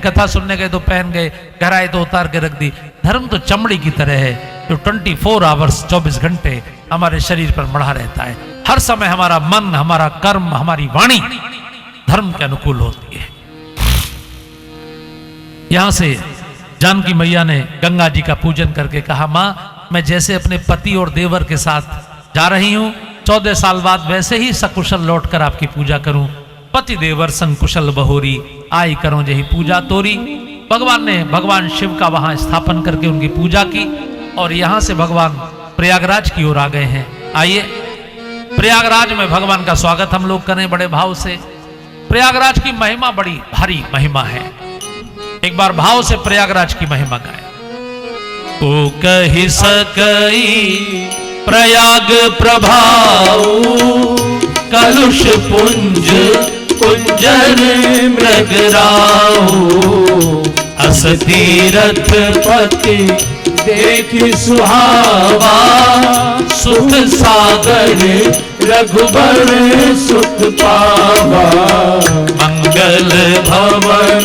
कथा सुनने गए तो पहन गए, गहराई तो उतार के रख दी। धर्म तो चमड़ी की तरह है जो 24 आवर्स 24 घंटे हमारे शरीर पर मढ़ा रहता है। हर समय हमारा मन, हमारा कर्म, हमारी वाणी धर्म के अनुकूल होती है। यहां से जानकी मैया ने गंगा जी का पूजन करके कहा, मां मैं जैसे अपने पति और देवर के साथ जा रही हूं, 14 साल बाद वैसे ही सकुशल लौटकर आपकी पूजा करूं। पति देवर संग कुशल बहोरी, आई करो जही पूजा तोरी। भगवान ने भगवान शिव का वहां स्थापन करके उनकी पूजा की और यहां से भगवान प्रयागराज की ओर आ गए हैं। आइए प्रयागराज में भगवान का स्वागत हम लोग करें बड़े भाव से। प्रयागराज की महिमा बड़ी भारी महिमा है। एक बार भाव से प्रयागराज की महिमा गाए। को कही सकई प्रयाग प्रभाव, कलुष पुंज कुंजर मृगराऊ। अस तीरथ पति देखि सुहावा, सुख सागर रघुबर सुख पावा। मंगल भवन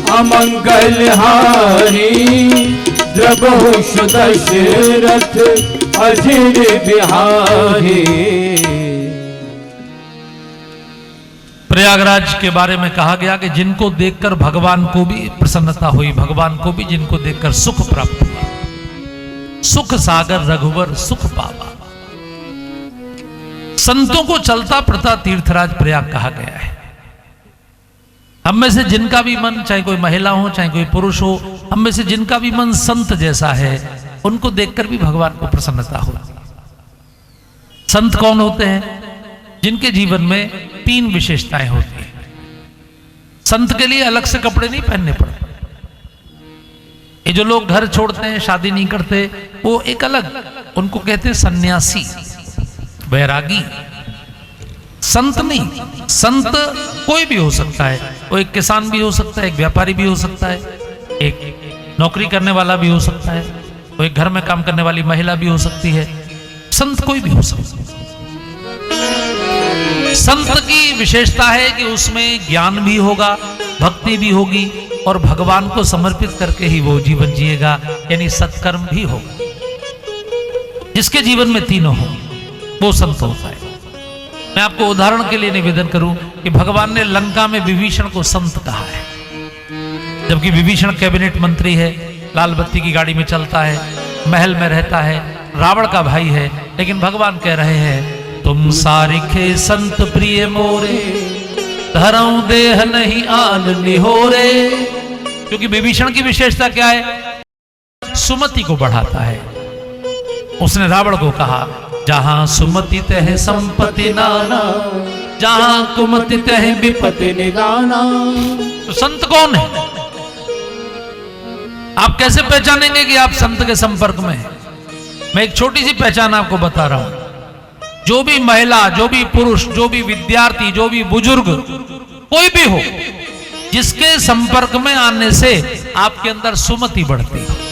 अमंगल हारी, द्रबहुष दशरथ अजिर बिहारी। प्रयागराज के बारे में कहा गया कि जिनको देखकर भगवान को भी प्रसन्नता हुई, भगवान को भी जिनको देखकर सुख प्राप्त हुआ। सुख सागर रघुवर सुख पावा। संतों को चलता फिरता तीर्थराज प्रयाग कहा गया है। हम में से जिनका भी मन, चाहे कोई महिला हो चाहे कोई पुरुष हो, हम में से जिनका भी मन संत जैसा है, उनको देखकर भी भगवान को प्रसन्नता हो। संत कौन होते हैं? जिनके जीवन में 3 विशेषताएं होती हैं। संत के लिए अलग से कपड़े नहीं पहनने पड़ते। ये जो लोग घर छोड़ते हैं, शादी नहीं करते, वो एक अलग, उनको कहते हैं सन्यासी, बैरागी। संत नहीं, संत कोई भी हो सकता है। वो एक किसान भी हो सकता है, एक व्यापारी भी हो सकता है, एक नौकरी करने वाला भी हो सकता है, वो एक घर में काम करने वाली महिला भी हो सकती है। संत कोई भी हो सकता है। संत की विशेषता है कि उसमें ज्ञान भी होगा, भक्ति भी होगी और भगवान को समर्पित करके ही वो जीवन जिएगा, यानी सत्कर्म भी होगा। जिसके जीवन में तीनों हो वो संत होता है। मैं आपको उदाहरण के लिए निवेदन करूं कि भगवान ने लंका में विभीषण को संत कहा है, जबकि विभीषण कैबिनेट मंत्री है, लाल बत्ती की गाड़ी में चलता है, महल में रहता है, रावण का भाई है, लेकिन भगवान कह रहे हैं तुम सारिखे संत प्रिय मोरे, धरऊं देह नहीं आन निहोरे। क्योंकि विभीषण की विशेषता क्या है? सुमति को बढ़ाता है। उसने रावण को कहा जहां सुमति तह संपत्ति नाना, जहां कुमति तह विपत्ति निदाना। तो संत कौन है? आप कैसे पहचानेंगे कि आप संत के संपर्क में हैं? मैं एक छोटी सी पहचान आपको बता रहा हूं। जो भी महिला, जो भी पुरुष, जो भी विद्यार्थी, जो भी बुजुर्ग, कोई भी हो, जिसके संपर्क में आने से आपके अंदर सुमति बढ़ती है,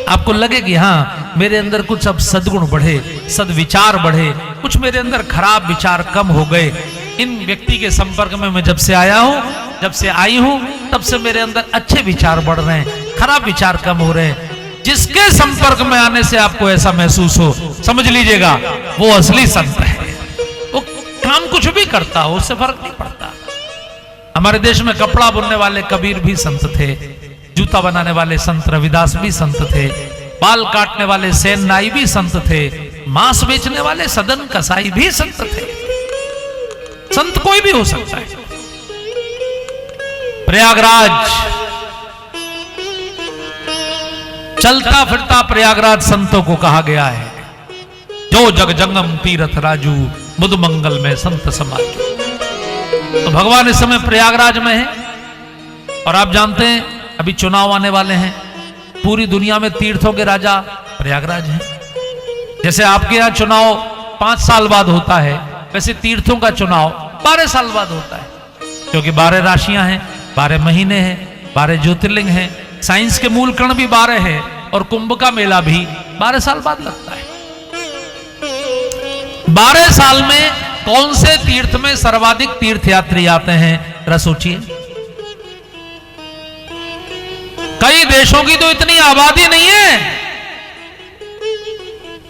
आपको लगे कि हाँ मेरे अंदर कुछ अब सद्गुण बढ़े, सद्विचार बढ़े, कुछ मेरे अंदर खराब विचार कम हो गए। इन व्यक्ति के संपर्क में मैं जब से आया हूं, जब से आई हूं, तब से मेरे अंदर अच्छे विचार बढ़ रहे हैं, खराब विचार कम हो रहे हैं। जिसके संपर्क में आने से आपको ऐसा महसूस हो, समझ लीजिएगा वो असली संत है। वो काम कुछ भी करता हो, उससे फर्क नहीं पड़ता। हमारे देश में कपड़ा बुनने वाले कबीर भी संत थे, जूता बनाने वाले संत रविदास भी संत थे, बाल काटने वाले सेन नाई भी संत थे, मांस बेचने वाले सदन कसाई भी संत थे। संत कोई भी हो सकता है। प्रयागराज, चलता फिरता प्रयागराज संतों को कहा गया है। जो जग जंगम तीरथ राजू, बुध मंगल में संत समाजू। तो भगवान इस समय प्रयागराज में है और आप जानते हैं अभी चुनाव आने वाले हैं। पूरी दुनिया में तीर्थों के राजा प्रयागराज हैं। जैसे आपके यहाँ चुनाव 5 साल बाद होता है, वैसे तीर्थों का चुनाव 12 साल बाद होता है, क्योंकि 12 राशियां हैं, 12 महीने हैं, 12 ज्योतिर्लिंग हैं, साइंस के मूल कण भी 12 है और कुंभ का मेला भी 12 साल बाद लगता है। 12 साल में कौन से तीर्थ में सर्वाधिक तीर्थयात्री आते हैं? जरा सोचिए। कई देशों की तो इतनी आबादी नहीं है,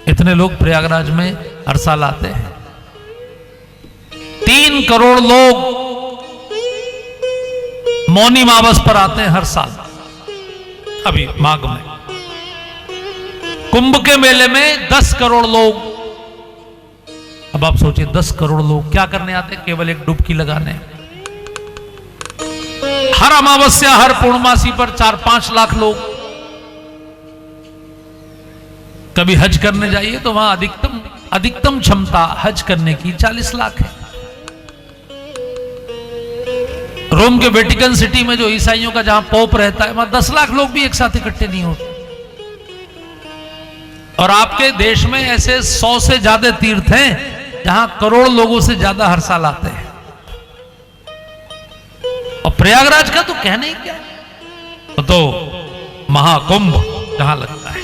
इतने लोग प्रयागराज में हर साल आते हैं। 3 करोड़ लोग मौनी मावस पर आते हैं हर साल। अभी माघ में कुंभ के मेले में 10 करोड़ लोग। अब आप सोचिए 10 करोड़ लोग क्या करने आते हैं? केवल एक डुबकी लगाने। हर अमावस्या हर पूर्णमासी पर 4-5 लाख लोग। कभी हज करने जाइए तो वहां अधिकतम क्षमता हज करने की 40 लाख है। रोम के वेटिकन सिटी में जो ईसाइयों का जहां पोप रहता है, वहां 10 लाख लोग भी एक साथ इकट्ठे नहीं होते। और आपके देश में ऐसे 100 से ज्यादा तीर्थ हैं जहां करोड़ लोगों से ज्यादा हर साल आते हैं। और प्रयागराज का तो कहना ही क्या, तो महाकुंभ जहां लगता है,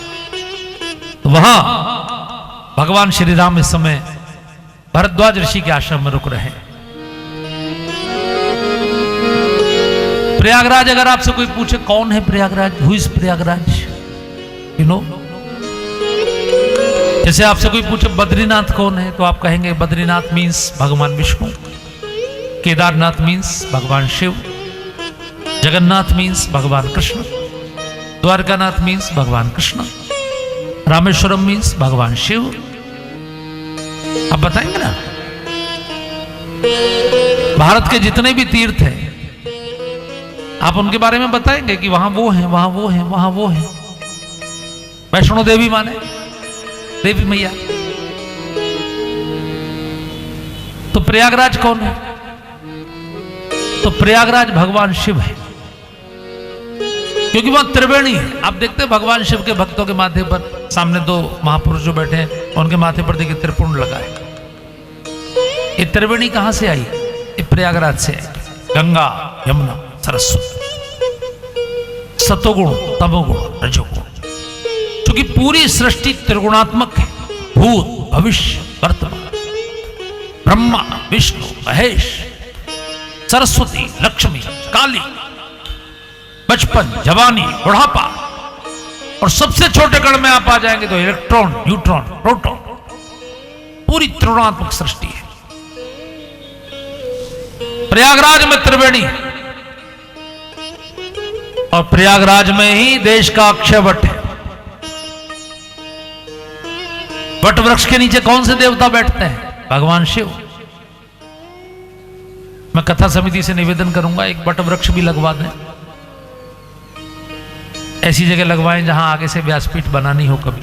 तो वहां भगवान श्री राम इस समय भरद्वाज ऋषि के आश्रम में रुक रहे हैं। प्रयागराज, अगर आपसे कोई पूछे कौन है Prayagraj, who is Prayagraj, you know, जैसे आपसे कोई पूछे बद्रीनाथ कौन है, तो आप कहेंगे बद्रीनाथ मीन्स भगवान विष्णु, केदारनाथ मीन्स भगवान शिव, जगन्नाथ मीन्स भगवान कृष्ण, द्वारकानाथ मीन्स भगवान कृष्ण, रामेश्वरम मीन्स भगवान शिव। आप बताएंगे ना, भारत के जितने भी तीर्थ हैं आप उनके बारे में बताएंगे कि वहां वो है, वहां वो है, वहां वो है। वैष्णो देवी माने देवी मैया, तो प्रयागराज कौन है? तो प्रयागराज भगवान शिव है, क्योंकि वहां त्रिवेणी है। आप देखते हैं भगवान शिव के भक्तों के माथे पर, सामने 2 महापुरुष जो बैठे हैं उनके माथे पर देखिए त्रिपुंड लगा है। ये त्रिवेणी कहां से आई? ये प्रयागराज से आई। गंगा, यमुना, सरस्वती, सतोगुण, तमोगुण, रजोगुण। क्योंकि पूरी सृष्टि त्रिगुणात्मक है, भूत, भविष्य, वर्तमान, ब्रह्मा, विष्णु, महेश, सरस्वती, लक्ष्मी, काली, बचपन, जवानी, बुढ़ापा, और सबसे छोटे कण में आप आ जाएंगे तो इलेक्ट्रॉन, न्यूट्रॉन, प्रोटॉन। पूरी त्रिगुणात्मक सृष्टि है। प्रयागराज में त्रिवेणी है, और प्रयागराज में ही देश का अक्षय वट है। वट वृक्ष के नीचे कौन से देवता बैठते हैं? भगवान शिव। मैं कथा समिति से निवेदन करूंगा एक वट वृक्ष भी लगवा दें। ऐसी जगह लगवाएं जहां आगे से व्यासपीठ बनानी हो कभी,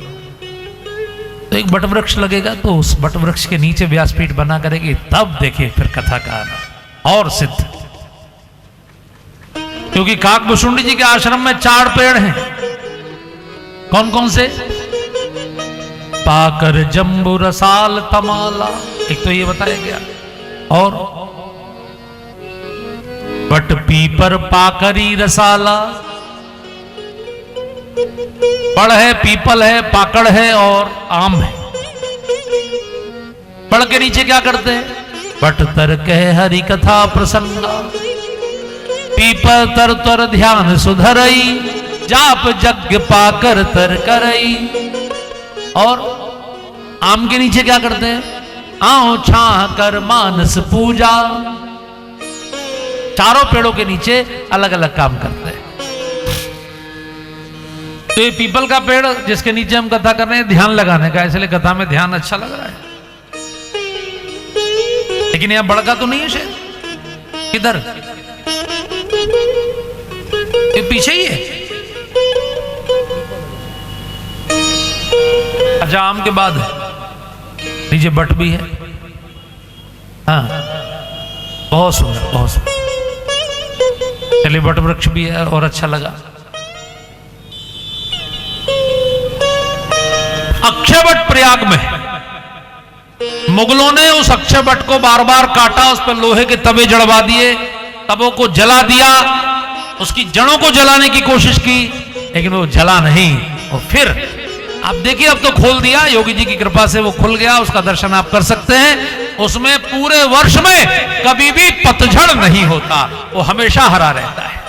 तो एक वट वृक्ष लगेगा, तो उस वट वृक्ष के नीचे व्यासपीठ बना करेगी, तब देखिए फिर कथा का आना और सिद्ध। क्योंकि काकभूषुंडी जी के आश्रम में 4 पेड़ हैं। कौन कौन से? पाकर, जम्बू, रसाल, तमाला, एक तो ये बताया गया, और वट, पीपर, पाकरी, रसाला। पड़ है, पीपल है, पाकड़ है और आम है। पड़ के नीचे क्या करते हैं? वट तर कह हरि कथा प्रसन्ना, पीपल तर तर ध्यान सुधरई, जाप यज्ञ पाकर तर करई। और आम के नीचे क्या करते हैं? आओ छाह कर मानस पूजा। चारों पेड़ों के नीचे अलग अलग काम करते हैं। तो ये पीपल का पेड़ जिसके नीचे हम कथा कर रहे हैं, ध्यान लगाने का, इसलिए कथा में ध्यान अच्छा लग रहा है। लेकिन यहां बड़का तो नहीं है शायद, किधर? ये पीछे ही है। अच्छा, आम के बाद नीचे बट भी है। हाँ, बहुत सुंदर, बहुत सुंदर। चलिए, बट वृक्ष भी है और अच्छा लगा। अक्षयवट प्रयाग में मुगलों ने उस अक्षयवट को बार बार काटा, उस पर लोहे के तवे जड़वा दिए, तवों को जला दिया, उसकी जड़ों को जलाने की कोशिश की, लेकिन वो जला नहीं। और फिर आप देखिए, अब तो खोल दिया, योगी जी की कृपा से वो खुल गया, उसका दर्शन आप कर सकते हैं। उसमें पूरे वर्ष में कभी भी पतझड़ नहीं होता, वो हमेशा हरा रहता है।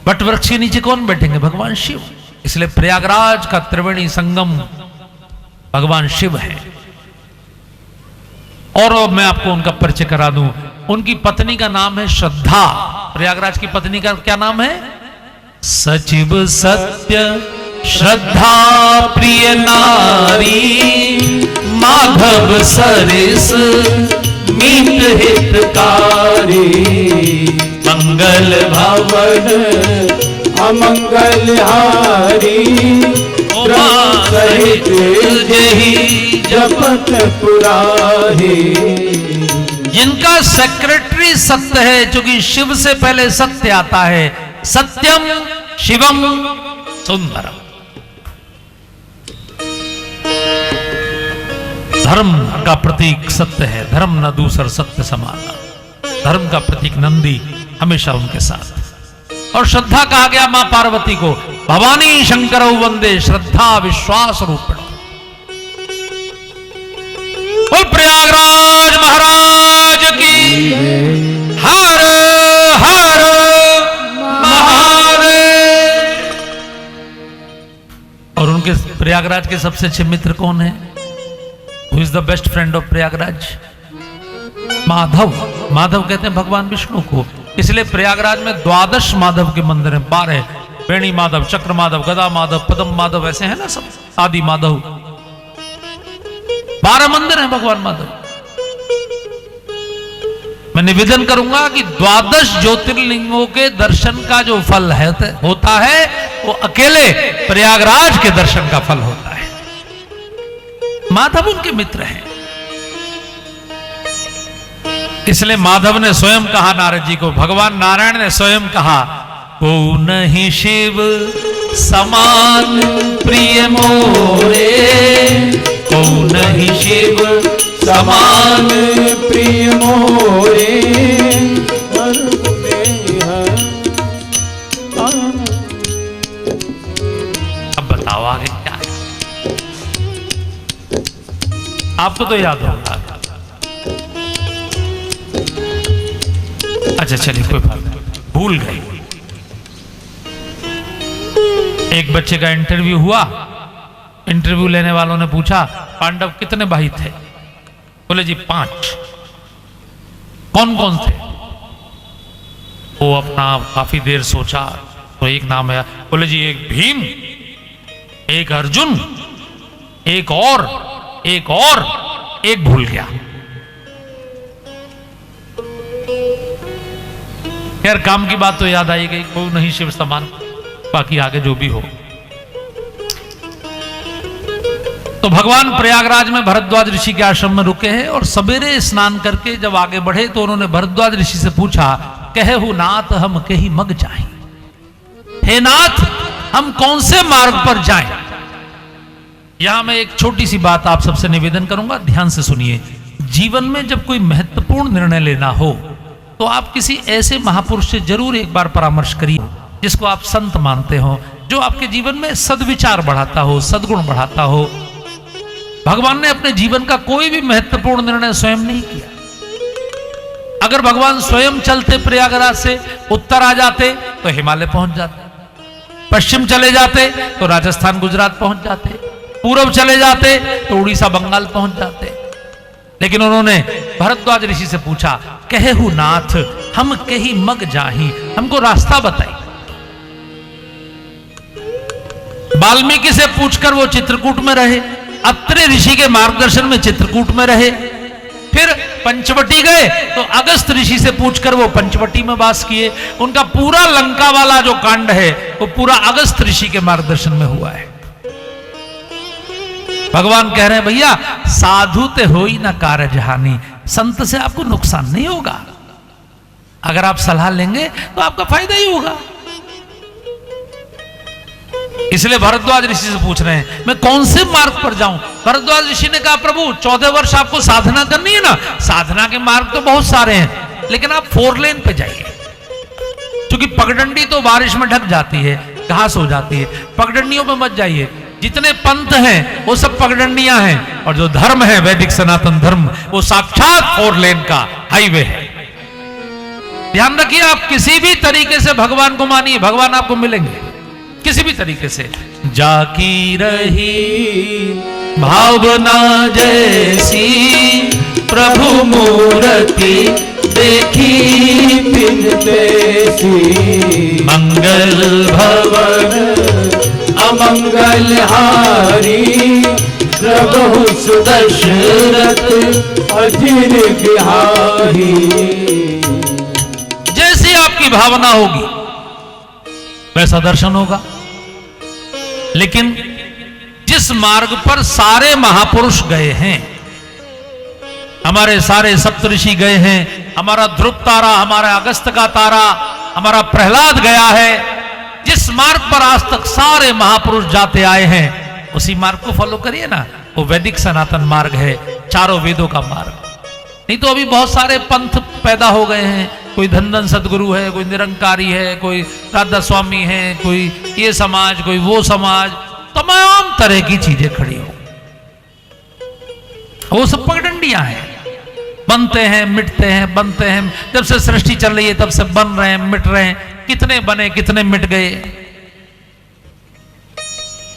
वट वृक्ष के नीचे कौन बैठेंगे? भगवान शिव। इसलिए प्रयागराज का त्रिवेणी संगम भगवान शिव है। और मैं आपको उनका परिचय करा दूं। उनकी पत्नी का नाम है श्रद्धा। प्रयागराज की पत्नी का क्या नाम है? सचिव सत्य श्रद्धा प्रिय नारी, माधव सरिस मीत हितकारी, मंगल भवन अमंगल हारी, सहित जही जपत पुरारी। जिनका सेक्रेटरी सत्य है, क्योंकि शिव से पहले सत्य आता है। सत्यम शिवम सुंदरम। धर्म का प्रतीक सत्य है, धर्म न दूसर सत्य समाना। धर्म का प्रतीक नंदी हमेशा उनके साथ। और श्रद्धा कहा गया मां पार्वती को, भवानी शंकर वंदे श्रद्धा विश्वास रूपिण। और प्रयागराज महाराज की हर हर महादेव। और उनके प्रयागराज के सबसे अच्छे मित्र कौन है? Who is the best friend of Prayagraj? Madhav. Madhav कहते हैं भगवान विष्णु को। इसलिए प्रयागराज में 12 माधव के मंदिर हैं। 12 वेणी माधव, चक्र माधव, गदा माधव, पद्म माधव, ऐसे हैं ना सब, आदि माधव। 12 मंदिर हैं भगवान माधव। मैं निवेदन करूंगा कि 12 ज्योतिर्लिंगों के दर्शन का जो फल है होता है, वो अकेले प्रयागराज के दर्शन का फल होता है। माधव उनके मित्र हैं। इसलिए माधव ने स्वयं कहा नारद जी को, भगवान नारायण ने स्वयं कहा, को नहीं शिव समान प्रिय मोरे, को नहीं शिव समान प्रिय मोरे। अब बताओ आगे क्या है? आपको तो याद होगा। अच्छा चलिए कोई बात नहीं, भूल गए। एक बच्चे का इंटरव्यू हुआ। इंटरव्यू लेने वालों ने पूछा, पांडव कितने भाई थे? बोले जी 5। कौन कौन थे? वो अपना काफी देर सोचा तो एक नाम है। बोले जी एक भीम, एक अर्जुन, एक और एक भूल गया। यार काम की बात तो याद आई गई, कोई नहीं शिव समान, बाकी आगे जो भी हो। तो भगवान प्रयागराज में भरद्वाज ऋषि के आश्रम में रुके हैं। और सवेरे स्नान करके जब आगे बढ़े तो उन्होंने भरद्वाज ऋषि से पूछा, कहु नाथ हम कहीं मग जाएं। हे नाथ, हम कौन से मार्ग पर जाएं? यहां मैं एक छोटी सी बात आप सबसे निवेदन करूंगा, ध्यान से सुनिए। जीवन में जब कोई महत्वपूर्ण निर्णय लेना हो तो आप किसी ऐसे महापुरुष से जरूर एक बार परामर्श करिए जिसको आप संत मानते हो, जो आपके जीवन में सद्विचार बढ़ाता हो, सद्गुण बढ़ाता हो। भगवान ने अपने जीवन का कोई भी महत्वपूर्ण निर्णय स्वयं नहीं किया। अगर भगवान स्वयं चलते प्रयागराज से, उत्तर आ जाते तो हिमालय पहुंच जाते, पश्चिम चले जाते तो राजस्थान गुजरात पहुंच जाते, पूर्व चले जाते तो उड़ीसा बंगाल पहुंच जाते। लेकिन उन्होंने भरद्वाज ऋषि से पूछा, कहु नाथ हम कहीं मग जाही, हमको रास्ता बताइए। वाल्मीकि से पूछकर वो चित्रकूट में रहे, अत्रि ऋषि के मार्गदर्शन में चित्रकूट में रहे। फिर पंचवटी गए तो अगस्त ऋषि से पूछकर वो पंचवटी में वास किए। उनका पूरा लंका वाला जो कांड है वो पूरा अगस्त ऋषि के मार्गदर्शन में हुआ है। भगवान कह रहे हैं, भैया साधु ते हो ही ना कारज हानि, संत से आपको नुकसान नहीं होगा। अगर आप सलाह लेंगे तो आपका फायदा ही होगा। इसलिए भरद्वाज ऋषि से पूछ रहे हैं, मैं कौन से मार्ग पर जाऊं? भरद्वाज ऋषि ने कहा, प्रभु 14 वर्ष आपको साधना करनी है ना, साधना के मार्ग तो बहुत सारे हैं, लेकिन आप 4 लेन पे जाइए। क्योंकि पगडंडी तो बारिश में ढक जाती है, घास हो जाती है, पगडंडियों पे मत जाइए। जितने पंथ हैं वो सब पगडंडियां हैं, और जो धर्म है वैदिक सनातन धर्म, वो साक्षात 4 लेन का हाईवे है। ध्यान रखिए, आप किसी भी तरीके से भगवान को मानिए, भगवान आपको मिलेंगे किसी भी तरीके से। जाकी रही भावना जैसी, प्रभु मूर्ति देखी बिन तैसी, मंगल भवन अमंगल हारी, प्रभु सुदशरथ अजिर बिहारी। जैसी आपकी भावना होगी वैसा दर्शन होगा। लेकिन जिस मार्ग पर सारे महापुरुष गए हैं, हमारे सारे सप्तऋषि गए हैं, हमारा ध्रुव तारा, हमारा अगस्त का तारा, हमारा प्रहलाद गया है, जिस मार्ग पर आज तक सारे महापुरुष जाते आए हैं, उसी मार्ग को फॉलो करिए ना। वो वैदिक सनातन मार्ग है, चारों वेदों का मार्ग। नहीं तो अभी बहुत सारे पंथ पैदा हो गए हैं, कोई धन सदगुरु है, कोई निरंकारी है, कोई राधा स्वामी है, कोई ये समाज, कोई वो समाज, तमाम तरह की चीजें खड़ी हो। वो सब पगडंडियां हैं, बनते हैं मिटते हैं, बनते हैं। जब से सृष्टि चल रही है तब से बन रहे हैं मिट रहे हैं। कितने बने कितने मिट गए।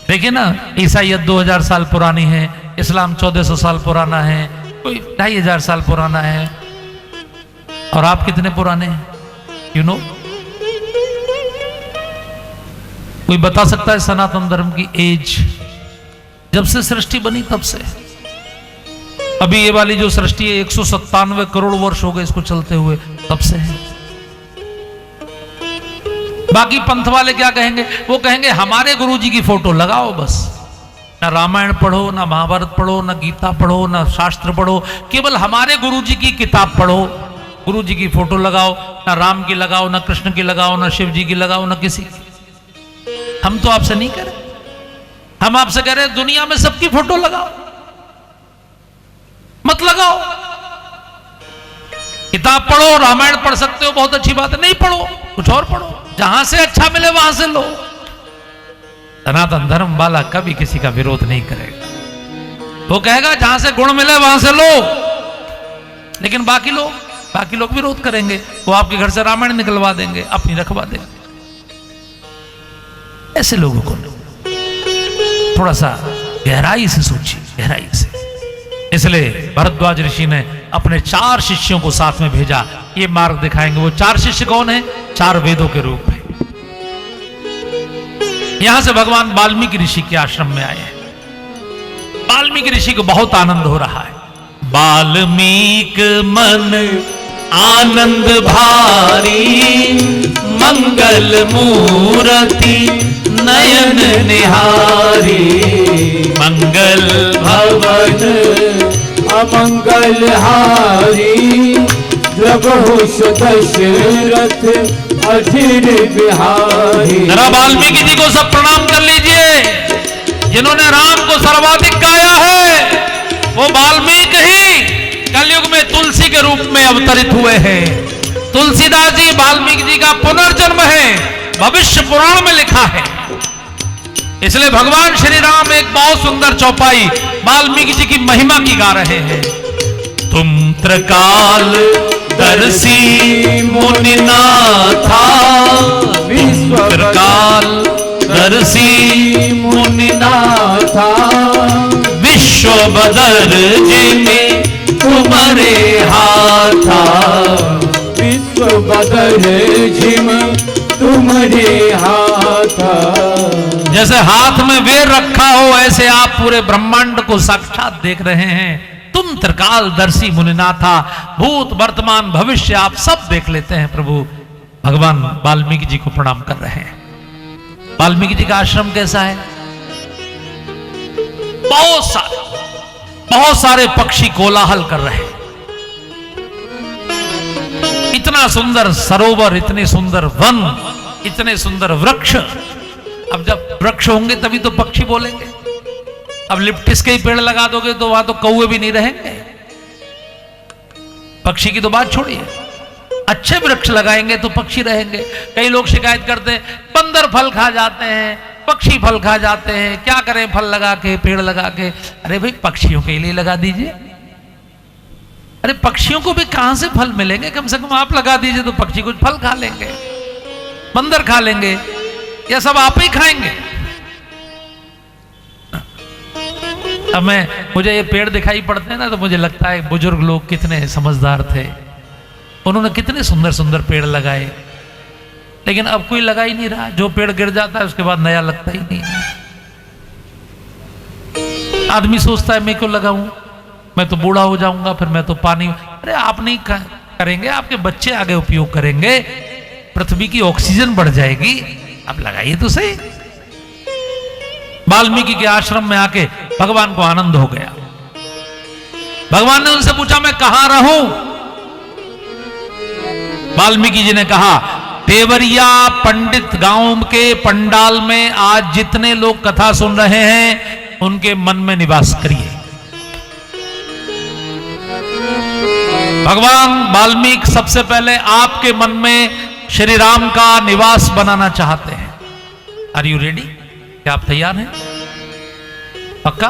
देखिए ना, ईसाइयत 2000 साल पुरानी है, इस्लाम 1400 साल पुराना है, कोई 2500 साल पुराना है। और आप कितने पुराने हैं? यू नो, कोई बता सकता है सनातन धर्म की एज? जब से सृष्टि बनी तब से। अभी ये वाली जो सृष्टि है 197 करोड़ वर्ष हो गए इसको चलते हुए, तब से है। बाकी पंथ वाले क्या कहेंगे? वो कहेंगे हमारे गुरुजी की फोटो लगाओ बस। ना रामायण पढ़ो, ना महाभारत पढ़ो, ना गीता पढ़ो, ना शास्त्र पढ़ो, केवल हमारे गुरुजी की किताब पढ़ो। गुरुजी की फोटो लगाओ, ना राम की लगाओ, ना कृष्ण की लगाओ, ना शिव जी की लगाओ, ना किसी की। हम तो आपसे नहीं कह रहे, हम आपसे कह रहे दुनिया में सबकी फोटो लगाओ, मत लगाओ। किताब पढ़ो, रामायण पढ़ सकते हो, बहुत अच्छी बात है, नहीं पढ़ो कुछ और पढ़ो, जहां से अच्छा मिले वहां से लो। सनातन धर्म वाला कभी किसी का विरोध नहीं करेगा। वो कहेगा जहां से गुण मिले वहां से लो। लेकिन बाकी लोग विरोध करेंगे। वो आपके घर से रामायण निकलवा देंगे, अपनी रखवा देंगे। ऐसे लोगों को थोड़ा सा गहराई से सोचिए, गहराई से। इसलिए भरद्वाज ऋषि ने अपने 4 शिष्यों को साथ में भेजा, ये मार्ग दिखाएंगे। वो 4 शिष्य कौन है? 4 वेदों के रूप में। यहां से भगवान वाल्मीकि ऋषि के आश्रम में आए हैं। वाल्मीकि ऋषि को बहुत आनंद हो रहा है। वाल्मीकि मन आनंद भारी, मंगल मूर्ति नयन निहारी, मंगल भवन अमंगल हारी, प्रभु दशरथ अधीर बिहारी। जरा वाल्मीकि जी को सब प्रणाम कर लीजिए। जिन्होंने राम को सर्वाधिक गाया है वो वाल्मीकि ही कलयुग में तुलसी के रूप में अवतरित हुए हैं। तुलसीदास जी वाल्मीकि जी का पुनर्जन्म है, भविष्य पुराण में लिखा है। इसलिए भगवान श्री राम एक बहुत सुंदर चौपाई वाल्मीकि जी की महिमा की गा रहे हैं। तुम त्रिकाल दर्शी मुनिनाथा, विश्व त्रिकाल दर्शी मुनिनाथा, विश्व बदर जिमे तुम्हारे हाथा, विश्व बदर जिम तुम्हारे हाथा। जैसे हाथ में वेर रखा हो ऐसे आप पूरे ब्रह्मांड को साक्षात देख रहे हैं। तुम त्रिकाल दर्शी मुनिनाथा, भूत वर्तमान भविष्य आप सब देख लेते हैं प्रभु। भगवान वाल्मीकि जी को प्रणाम कर रहे हैं। वाल्मीकि जी का आश्रम कैसा है? बहुत सारे पक्षी कोलाहल कर रहे हैं। इतना सुंदर सरोवर, इतने सुंदर वन, इतने सुंदर वृक्ष। अब जब वृक्ष होंगे तभी तो पक्षी बोलेंगे। अब लिप्टिस के ही पेड़ लगा दोगे तो वहां तो कौवे भी नहीं रहेंगे। पक्षी की तो बात छोड़िए, अच्छे वृक्ष लगाएंगे तो पक्षी रहेंगे। कई लोग शिकायत करते हैं बंदर फल खा जाते हैं, पक्षी फल खा जाते हैं, क्या करें फल लगा के, पेड़ लगा के। अरे भाई पक्षियों के लिए लगा दीजिए। अरे पक्षियों को भी कहां से फल मिलेंगे? कम से कम आप लगा दीजिए तो पक्षी कुछ फल खा लेंगे, बंदर खा लेंगे, या सब आप ही खाएंगे? अब मुझे ये पेड़ दिखाई पड़ते हैं ना, तो मुझे लगता है बुजुर्ग लोग कितने समझदार थे, उन्होंने कितने सुंदर सुंदर पेड़ लगाए। लेकिन अब कोई लगा ही नहीं रहा, जो पेड़ गिर जाता है उसके बाद नया लगता ही नहीं। आदमी सोचता है मैं क्यों लगाऊं, मैं तो बूढ़ा हो जाऊंगा, फिर मैं तो पानी। अरे आप नहीं करेंगे, आपके बच्चे आगे उपयोग करेंगे, पृथ्वी की ऑक्सीजन बढ़ जाएगी, आप लगाइए तो सही। वाल्मीकि के आश्रम में आके भगवान को आनंद हो गया। भगवान ने उनसे पूछा मैं कहां रहूं? वाल्मीकि जी ने कहा देवरिया पंडित गांव के पंडाल में आज जितने लोग कथा सुन रहे हैं उनके मन में निवास करिए। भगवान वाल्मीकि सबसे पहले आपके मन में श्री राम का निवास बनाना चाहते हैं। Are you ready? क्या आप तैयार हैं? पक्का?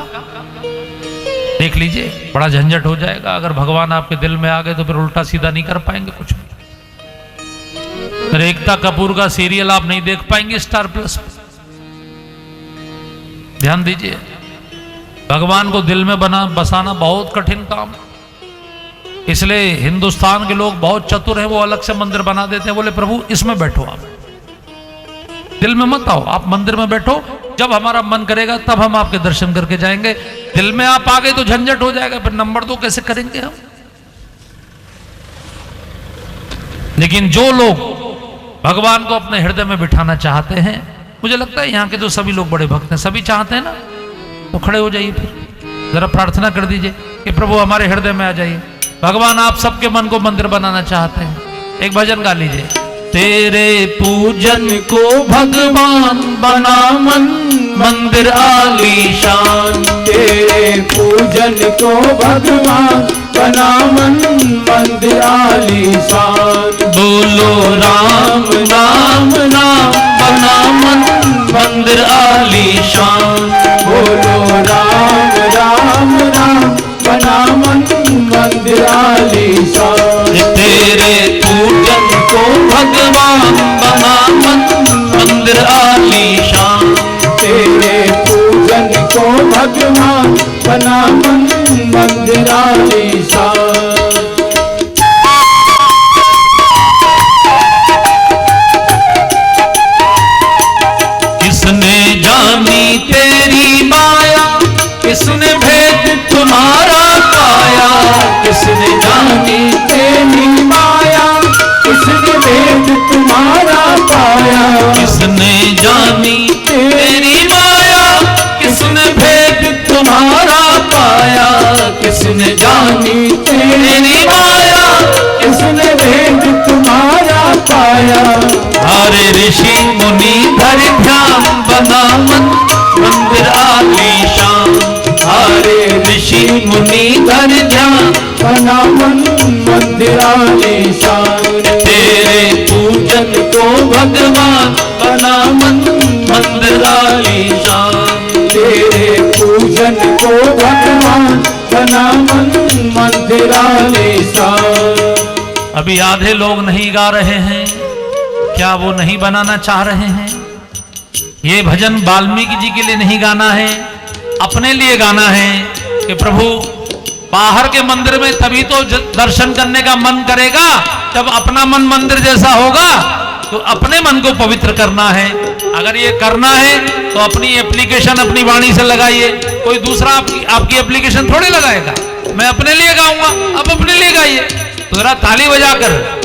देख लीजिए, बड़ा झंझट हो जाएगा अगर भगवान आपके दिल में आ गए, तो फिर उल्टा सीधा नहीं कर पाएंगे कुछ भी। फिर एकता कपूर का सीरियल आप नहीं देख पाएंगे स्टार प्लस। ध्यान दीजिए, भगवान को दिल में बसाना बहुत कठिन काम। इसलिए हिंदुस्तान के लोग बहुत चतुर हैं, वो अलग से मंदिर बना देते हैं, बोले प्रभु इसमें बैठो, आप दिल में मत आओ, आप मंदिर में बैठो, जब हमारा मन करेगा तब हम आपके दर्शन करके जाएंगे। दिल में आप आ गए तो झंझट हो जाएगा, फिर नंबर 2 कैसे करेंगे हम? लेकिन जो लोग भगवान को अपने हृदय में बिठाना चाहते हैं, मुझे लगता है यहाँ के जो सभी लोग बड़े भक्त हैं, सभी चाहते हैं ना, तो खड़े हो जाइए, फिर जरा प्रार्थना कर दीजिए कि प्रभु हमारे हृदय में आ जाइए। भगवान आप सबके मन को मंदिर बनाना चाहते हैं। एक भजन गा लीजिए। तेरे पूजन को भगवान बना मन मंदिर आलीशान, तेरे पूजन को भगवान बना मन मंदिर आलीशान। बोलो राम राम राम बना मन मंदिर आलीशान। बोलो राम राम राम बना मन मंदिर आलीशान। तेरे पूजन को भगवान बना मन मंदिर आलीशान। तेरे पूजन को भगवान बना मन मंदिर आलीशान। किसने जानी तेरी माया, किसने भेद तुम्हारा पाया। किसने जानी तेरी माया, किसने भेद तुम्हारा पाया। किसने जानी तेरी माया, किसने भेद तुम्हारा पाया। किसने जानी तेरी माया, किसने भेद तुम्हारा पाया। हरे ऋषि मुनि धर ध्यान बना मन मंदिर आलीशान। हरे ऋषि मुनि धर ध्यान बना मन मंदिर आलीशान। तेरे पूजन को भगवान बना मन मंदिर आलीशान। तेरे पूजन को भगवान बना मन मंदिर आलीशान। अभी आधे लोग नहीं गा रहे हैं, क्या वो नहीं बनाना चाह रहे हैं? ये भजन वाल्मीकि जी के लिए नहीं गाना है, अपने लिए गाना है कि प्रभु बाहर के मंदिर में तभी तो दर्शन करने का मन करेगा जब अपना मन मंदिर जैसा होगा। तो अपने मन को पवित्र करना है। अगर ये करना है तो अपनी एप्लीकेशन अपनी वाणी से लगाइए, कोई दूसरा आपकी एप्लीकेशन थोड़ी लगाएगा। मैं अपने लिए गाऊंगा, आप अपने लिए गाइए। तो जरा ताली बजाकर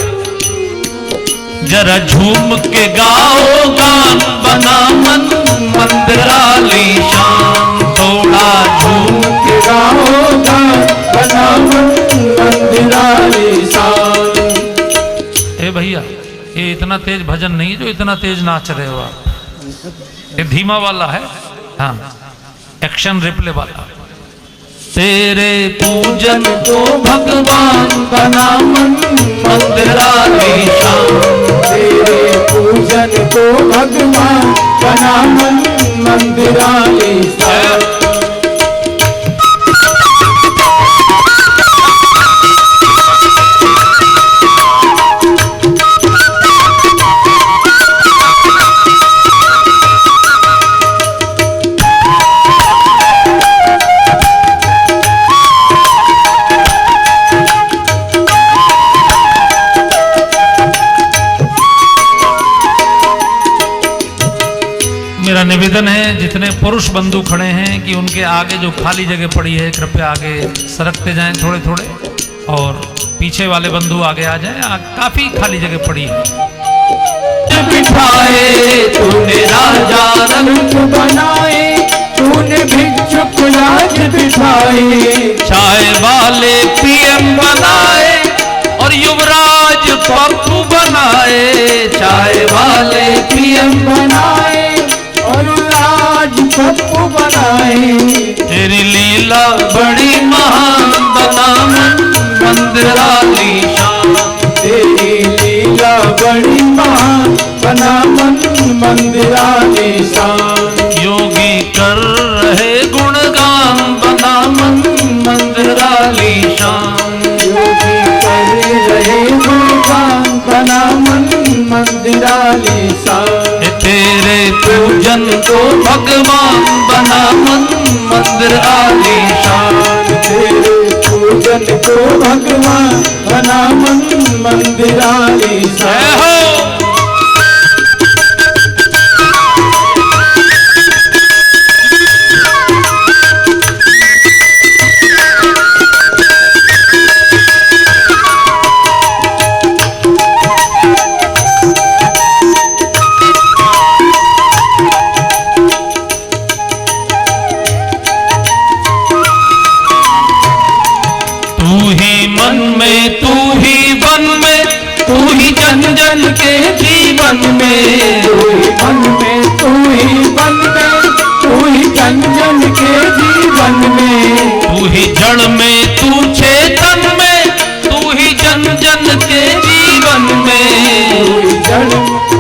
जरा झूम के गाओ गान बना मन मंदिर आलीशान। थोड़ा झूम के गाओ गान बना मन मंदिर आलीशान। ए भैया, ये इतना तेज भजन नहीं जो इतना तेज नाच रहे हो आप, ये धीमा वाला है। हाँ, एक्शन रिप्ले वाला। तेरे पूजन को भगवान बना मन मंदिर आलीशान। तेरे पूजन को भगवान बना मन मंदिर आलीशान। जितने पुरुष बंधु खड़े हैं कि उनके आगे जो खाली जगह पड़ी है कृपया आगे सरकते जाएं थोड़े थोड़े, और पीछे वाले बंधु आगे आ जाएं, काफी खाली जगह पड़ी है। बिठाए तूने राजा रंग बनाए, तूने भिक्षुक राज बिठाए, चाय वाले पीएम बनाए और युवराज पप्पू बनाए, चाय वाले पीएम बनाए और राज पप्पू बनाए। तेरी लीला बड़ी महान बना मंदिर आलीशान, तेरी लीला बड़ी महान बना मंदिर आलीशान। योगी कर रहे गुणगान बना मंदिर आलीशान, योगी कर रहे गुणगान बना मंदिर आलीशान। तेरे पूजन को भगवान बना मंदिर आलीशान, तेरे पूजन को भगवान बना मंदिर आलीशान। हो जन जन के जीवन में, तू ही मन में, तू ही मन में, तू ही जन जन के जीवन में, तू ही जड़ में तू चेतन में, तू ही जन जन के जीवन में, तू ही जड़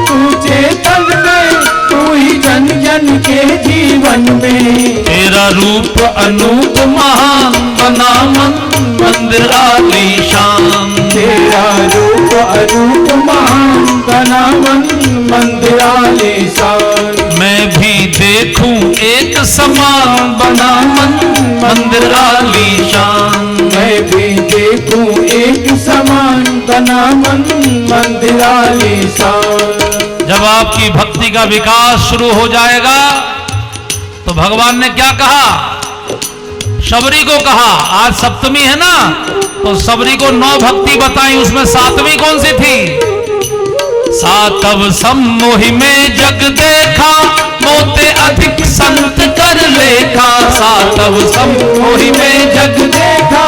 तू चेतन में, तू ही जन जन के जीवन में। तेरा रूप अनूप महान बना मंदिर आलीशान, तेरा रूप अनूप महान बना मंदिर आलीशान। मैं भी देखूं एक समान बना मंदिर आलीशान, मैं भी देखूं एक समान बना मंदिर आलीशान। जब आपकी भक्ति का विकास शुरू हो जाएगा तो भगवान ने क्या कहा, शबरी को कहा, आज सप्तमी है ना, तो शबरी को 9 भक्ति बताई, उसमें 7वीं कौन सी थी, सातव सम्मोहि में जग देखा, मोते अधिक संत कर लेखा, सातव सम्मोहि में जग देखा,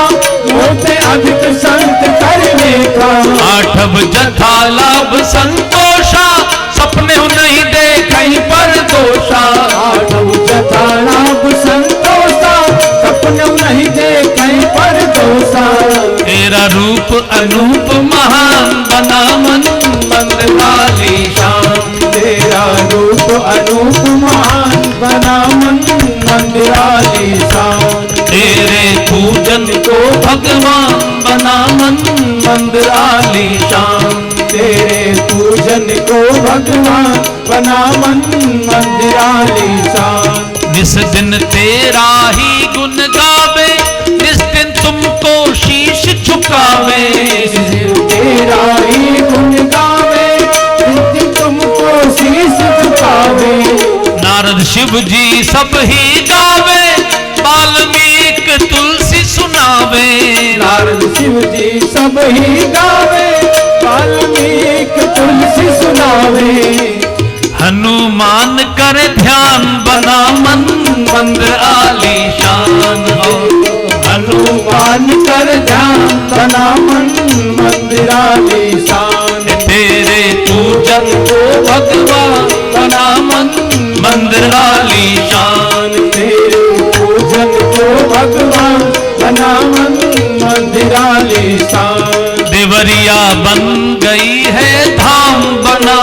मोते अधिक संत कर लेखा, आठव जथा लाभ संतोषा, सपने नहीं दे कहीं पर दोषा, आठव जथा लाभ संतोषा, सपने नहीं दे कहीं पर दोषा। तेरा रूप अनूप महान बना मंदिर आलीशान, तेरा रूप अनूप महान बना मंदिर आलीशान। तेरे पूजन को भगवान बना मंदिर आलीशान, तेरे पूजन को भगवान बना मंदिर आलीशान। निस दिन तेरा ही गुण गावे, निस दिन तुमको शीश झुकावे, तेरा ही गुण गावे, तुमको शीश झुकावे। नारद शिव जी सब ही गावे, वाल्मीकि तुलसी सुनावे, नारद शिव जी सब ही गावे, वाल्मीकि तुलसी सुनावे। हनुमान कर ध्यान बना मंदिर आलीशान, हनुमान कर ध्यान बना मंदिर आलीशान। तेरे पूजन को भगवान बना मंदिर आलीशान, तेरे पूजन को भगवान बना मंदिर आलीशान। देवरिया बन गई है धाम बना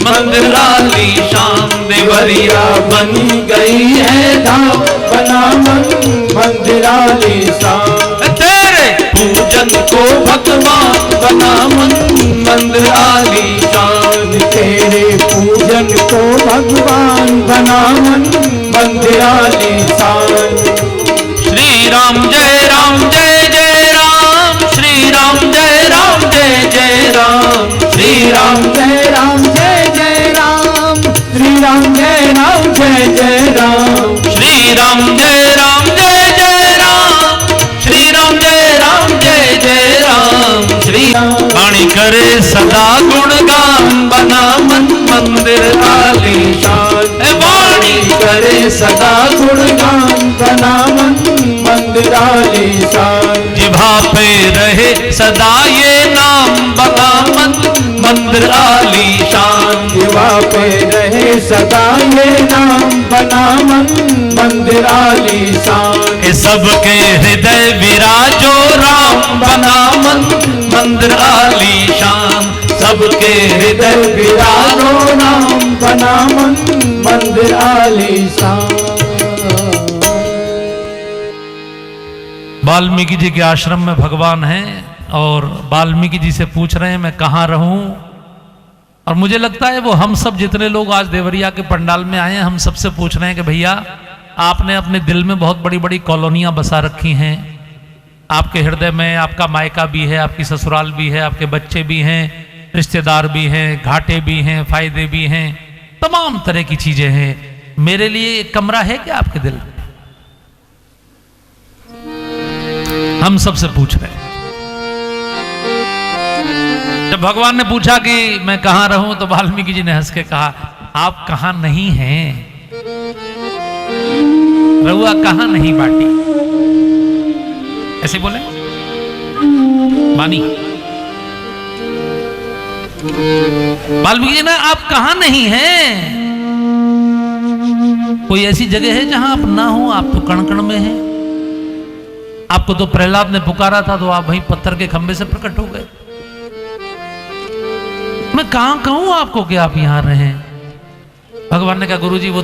मंदिर आलीशान, देवरिया बनी गई है धाम बना मंदिर आलीशान। तेरे पूजन को भगवान बना मंदिर आलीशान, तेरे पूजन को भगवान बना मंदिर आलीशान। श्री राम जय राम जय जय राम, श्री राम जय राम जय जय राम, श्री राम जय राम जय जय राम, श्री राम जय राम जय जय राम। करे सदा गुणगान, बना मन मंदिर आलीशान। वाणी करे सदा गुणगान, बना मन मंदिर आलीशान। जिभा पे रहे सदा ये नाम, बना मन मंदिर आलीशान। जिभा पे रहे सदा ये नाम, बना मन मंदिर आलीशान। ये सबके हृदय विराजो राम, बना मन मंदिर आलीशान। सबके हृदय विराजो नाम, बना मन मंदिर आलीशान। वाल्मीकि जी के आश्रम में भगवान हैं और वाल्मीकि जी से पूछ रहे हैं मैं कहाँ रहूं। और मुझे लगता है वो हम सब जितने लोग आज देवरिया के पंडाल में आए हैं, हम सबसे पूछ रहे हैं कि भैया आपने अपने दिल में बहुत बड़ी बड़ी कॉलोनियां बसा रखी हैं। आपके हृदय में आपका मायका भी है, आपकी ससुराल भी है, आपके बच्चे भी हैं, रिश्तेदार भी हैं, घाटे भी हैं, फायदे भी हैं, तमाम तरह की चीजें हैं। मेरे लिए एक कमरा है क्या आपके दिल में? हम सबसे पूछ रहे हैं। जब भगवान ने पूछा कि मैं कहां रहूं, तो वाल्मीकि जी ने हंस के कहा आप कहां नहीं हैं, रहुआ कहां नहीं बाटी। ऐसे बोले बानी वाल्मीकि जी ने, आप कहां नहीं हैं। कोई ऐसी जगह है जहां आप ना हो? आप तो कण कण में हैं। आपको तो प्रहलाद ने पुकारा था तो आप वहीं पत्थर के खंबे से प्रकट हो गए। मैं कहां कहूं आपको कि आप यहां रहे। भगवान ने कहा गुरुजी वो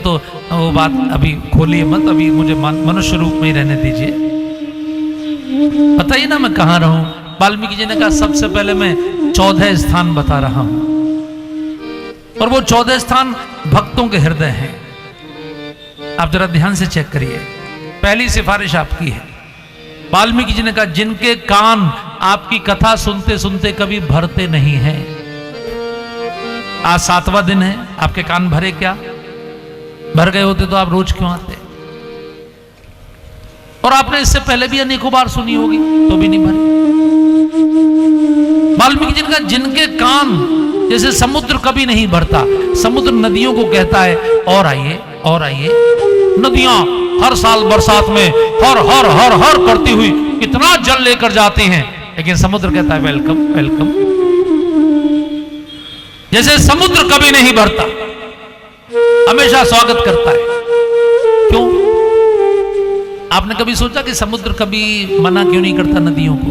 बात अभी खोलिए मत, अभी मुझे मनुष्य रूप में ही रहने दीजिए, बताइए ना मैं कहां रहूं। वाल्मीकि जी ने कहा सबसे पहले मैं 14 स्थान बता रहा हूं, और वो 14 स्थान भक्तों के हृदय हैं। आप जरा ध्यान से चेक करिए। पहली सिफारिश आपकी है। वाल्मीकि जी ने कहा जिनके कान आपकी कथा सुनते सुनते कभी भरते नहीं हैं। आज 7वां दिन है, आपके कान भरे क्या? भर गए होते तो आप रोज क्यों आते? और आपने इससे पहले भी अनेकों बार सुनी होगी तो भी नहीं भरे। वाल्मीकि जी ने कहा जिनके कान जैसे समुद्र कभी नहीं भरता, समुद्र नदियों को कहता है और आइए और आइए। नदियां हर साल बरसात में हर हर हर हर करती हुई कितना जल लेकर जाती हैं, लेकिन समुद्र कहता है वेलकम वेलकम। जैसे समुद्र कभी नहीं भरता, हमेशा स्वागत करता है। क्यों? आपने कभी सोचा कि समुद्र कभी मना क्यों नहीं करता नदियों को?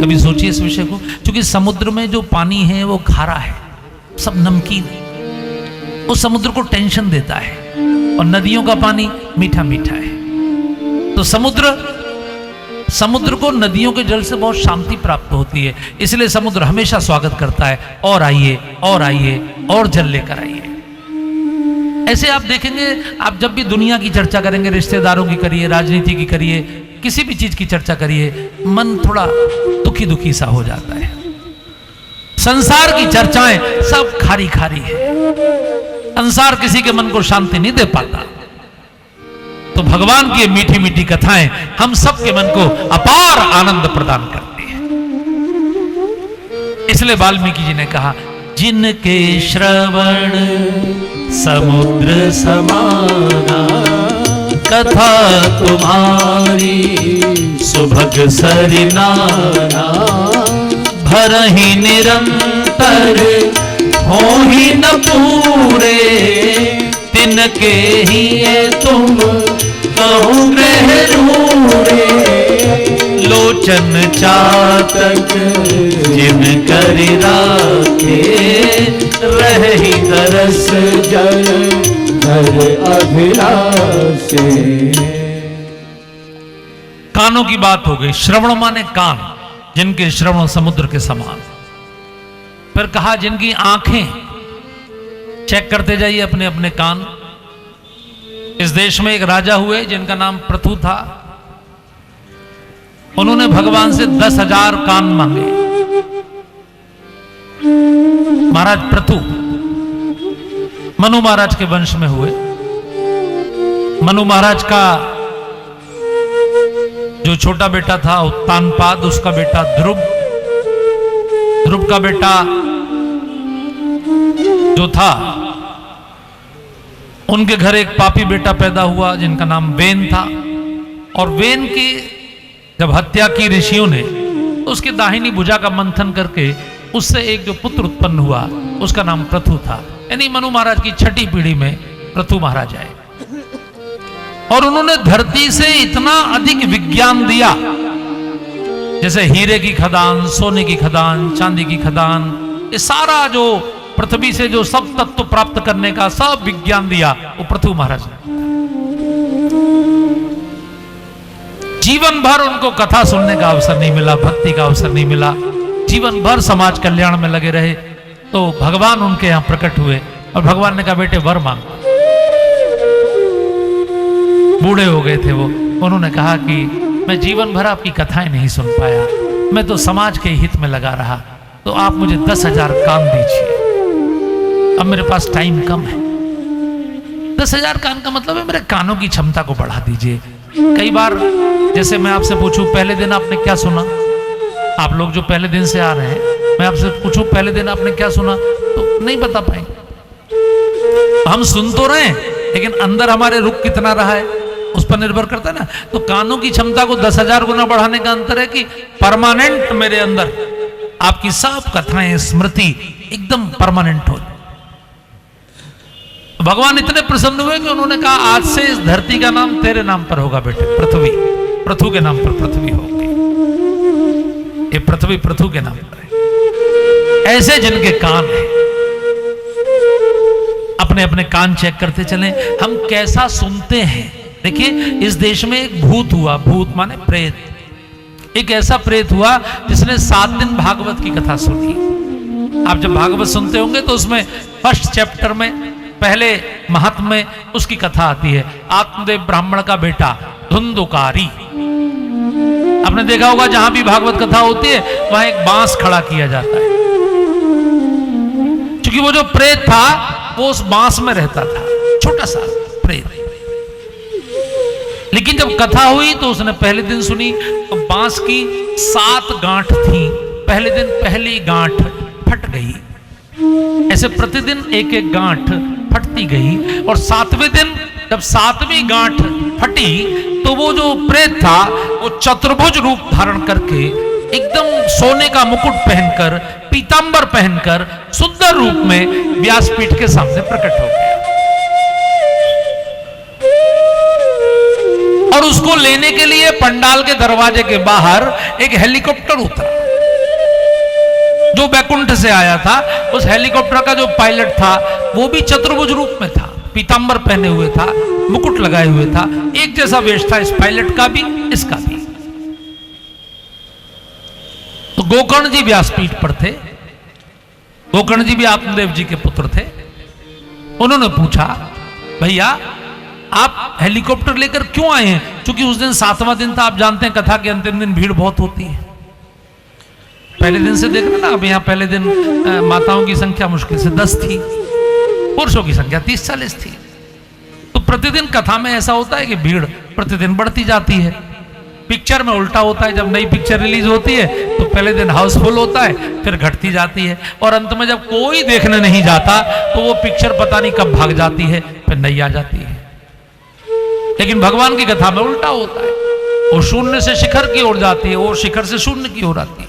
कभी सोचिए इस विषय को। क्योंकि समुद्र में जो पानी है वो खारा है, सब नमकीन है, वो समुद्र को टेंशन देता है, और नदियों का पानी मीठा मीठा है। तो समुद्र को नदियों के जल से बहुत शांति प्राप्त होती है, इसलिए समुद्र हमेशा स्वागत करता है और आइए और आइए और जल लेकर आइए। ऐसे आप देखेंगे, आप जब भी दुनिया की चर्चा करेंगे, रिश्तेदारों की करिए, राजनीति की करिए, किसी भी चीज की चर्चा करिए, मन थोड़ा दुखी दुखी सा हो जाता है। संसार की चर्चाएं सब खारी खारी है, संसार किसी के मन को शांति नहीं दे पाता। तो भगवान की मीठी मीठी कथाएं हम सबके मन को अपार आनंद प्रदान करती है। इसलिए वाल्मीकि जी ने कहा जिनके श्रवण समुद्र समाना, कथा तुम्हारी सुभग सरिनाना, भरहि निरंतर हो ही न पूरे, तिनके ही ये तुम कहो ग्रह रूरे, लोचन चातक जिन कर राखे, रही तरस जल धर अभिलाषे। कानों की बात हो गई। श्रवण माने कान, जिनके श्रवण समुद्र के समान। फिर कहा जिनकी आंखें, चेक करते जाइए अपने अपने कान। इस देश में एक राजा हुए जिनका नाम पृथु था। उन्होंने भगवान से 10,000 कान मांगे। महाराज पृथु मनु महाराज के वंश में हुए। मनु महाराज का जो छोटा बेटा था उत्तानपाद, उसका बेटा ध्रुव, ध्रुव का बेटा जो था, उनके घर एक पापी बेटा पैदा हुआ जिनका नाम वेन था। और वेन की जब हत्या की ऋषियों ने, तो उसकी दाहिनी भुजा का मंथन करके उससे एक जो पुत्र उत्पन्न हुआ उसका नाम पृथु था। यानी मनु महाराज की छठी पीढ़ी में पृथु महाराज आए। और उन्होंने धरती से इतना अधिक विज्ञान दिया, जैसे हीरे की खदान, सोने की खदान, चांदी की खदान, ये सारा जो पृथ्वी से जो सब तत्व प्राप्त करने का सब विज्ञान दिया वो पृथु महाराज ने। जीवन भर उनको कथा सुनने का अवसर नहीं मिला, भक्ति का अवसर नहीं मिला, जीवन भर समाज कल्याण में लगे रहे। तो भगवान उनके यहां प्रकट हुए और भगवान ने कहा बेटे वर मांगो। बूढ़े हो गए थे वो, उन्होंने कहा कि मैं जीवन भर आपकी कथाएं नहीं सुन पाया, मैं तो समाज के हित में लगा रहा, तो आप मुझे 10,000 कान दीजिए, अब मेरे पास टाइम कम है। 10,000 कान का मतलब है मेरे कानों की क्षमता को बढ़ा दीजिए। कई बार जैसे मैं आपसे पूछूं पहले दिन आपने क्या सुना, आप लोग जो पहले दिन से आ रहे हैं, मैं आपसे पूछूं पहले दिन आपने क्या सुना, तो नहीं बता पाएंगे। हम सुन तो रहे हैं लेकिन अंदर हमारे रुख कितना रहा है उस पर निर्भर करता है ना। तो कानों की क्षमता को 10,000 गुना बढ़ाने का अंतर है कि परमानेंट मेरे अंदर आपकी सब कथाएं, स्मृति एकदम परमानेंट हो। भगवान इतने प्रसन्न हुए कि उन्होंने कहा आज से इस धरती का नाम तेरे नाम पर होगा बेटे, पृथ्वी। पृथु के नाम पर पृथ्वी होगी, ये पृथ्वी पृथु के नाम पर है। ऐसे जिनके कान है अपने अपने कान चेक करते चलें, हम कैसा सुनते हैं। देखिए इस देश में एक भूत हुआ, भूत माने प्रेत। एक ऐसा प्रेत हुआ जिसने 7 दिन भागवत की कथा सुनी। आप जब भागवत सुनते होंगे तो उसमें फर्स्ट चैप्टर में पहले महात्म में उसकी कथा आती है, आत्मदेव ब्राह्मण का बेटा धुंधुकारी। आपने देखा होगा जहां भी भागवत कथा होती है वहां एक बांस खड़ा किया जाता है, क्योंकि वो जो प्रेत था वो उस बांस में रहता था, छोटा सा प्रेत। लेकिन जब कथा हुई तो उसने पहले दिन सुनी तो बांस की 7 गांठ थी। पहले दिन पहली गांठ फट गई, ऐसे प्रतिदिन एक एक गांठ फटती गई। और 7वें दिन जब 7वीं गांठ फटी तो वो जो प्रेत था वो चतुर्भुज रूप धारण करके एकदम सोने का मुकुट पहनकर, पीतांबर पहनकर सुंदर रूप में व्यासपीठ के सामने प्रकट हो गया। और उसको लेने के लिए पंडाल के दरवाजे के बाहर एक हेलीकॉप्टर उतरा जो बैकुंठ से आया था। उस हेलीकॉप्टर का जो पायलट था वो भी चतुर्भुज रूप में था, पीतांबर पहने हुए था, मुकुट लगाए हुए था, एक जैसा वेश था इस पायलट का भी इसका भी। तो गोकर्ण जी व्यासपीठ पर थे, गोकर्ण जी भी आत्मदेव जी के पुत्र थे। उन्होंने पूछा भैया आप हेलीकॉप्टर लेकर क्यों आए हैं? क्योंकि उस दिन 7वां दिन था, आप जानते हैं कथा के अंतिम दिन भीड़ बहुत होती है। पहले दिन से देख रहे ना, अब यहाँ पहले दिन माताओं की संख्या मुश्किल से 10 थी, पुरुषों की संख्या 30-40 थी। तो प्रतिदिन कथा में ऐसा होता है कि भीड़ प्रतिदिन बढ़ती जाती है। पिक्चर में उल्टा होता है, जब नई पिक्चर रिलीज होती है तो पहले दिन हाउसफुल होता है, फिर घटती जाती है, और अंत में जब कोई देखने नहीं जाता तो वो पिक्चर पता नहीं कब भाग जाती है, फिर नई आ जाती है। लेकिन भगवान की कथा में उल्टा होता है, वो शून्य से शिखर की ओर जाती है, वो शिखर से शून्य की ओर आती है।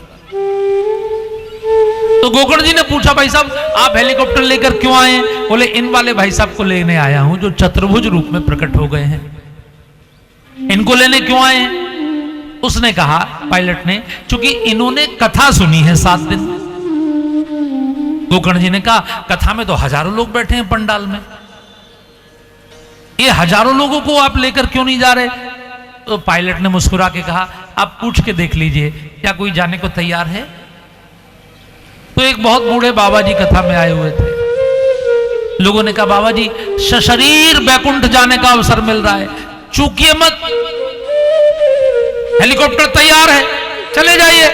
तो गोकर्ण जी ने पूछा भाई साहब आप हेलीकॉप्टर लेकर क्यों आए? बोले इन वाले भाई साहब को लेने आया हूं जो चतुर्भुज रूप में प्रकट हो गए हैं, इनको लेने क्यों आए हैं? उसने कहा, पायलट ने, क्योंकि इन्होंने कथा सुनी है 7 दिन। गोकर्ण जी ने कहा कथा में तो हजारों लोग बैठे हैं पंडाल में, ये हजारों लोगों को आप लेकर क्यों नहीं जा रहे? तो पायलट ने मुस्कुरा के कहा आप पूछ के देख लीजिए क्या कोई जाने को तैयार है? तो एक बहुत बूढ़े बाबा जी कथा में आए हुए थे। लोगों ने कहा बाबा जी सशरीर बैकुंठ जाने का अवसर मिल रहा है, चूकिए मत, हेलीकॉप्टर तैयार है, चले जाइए।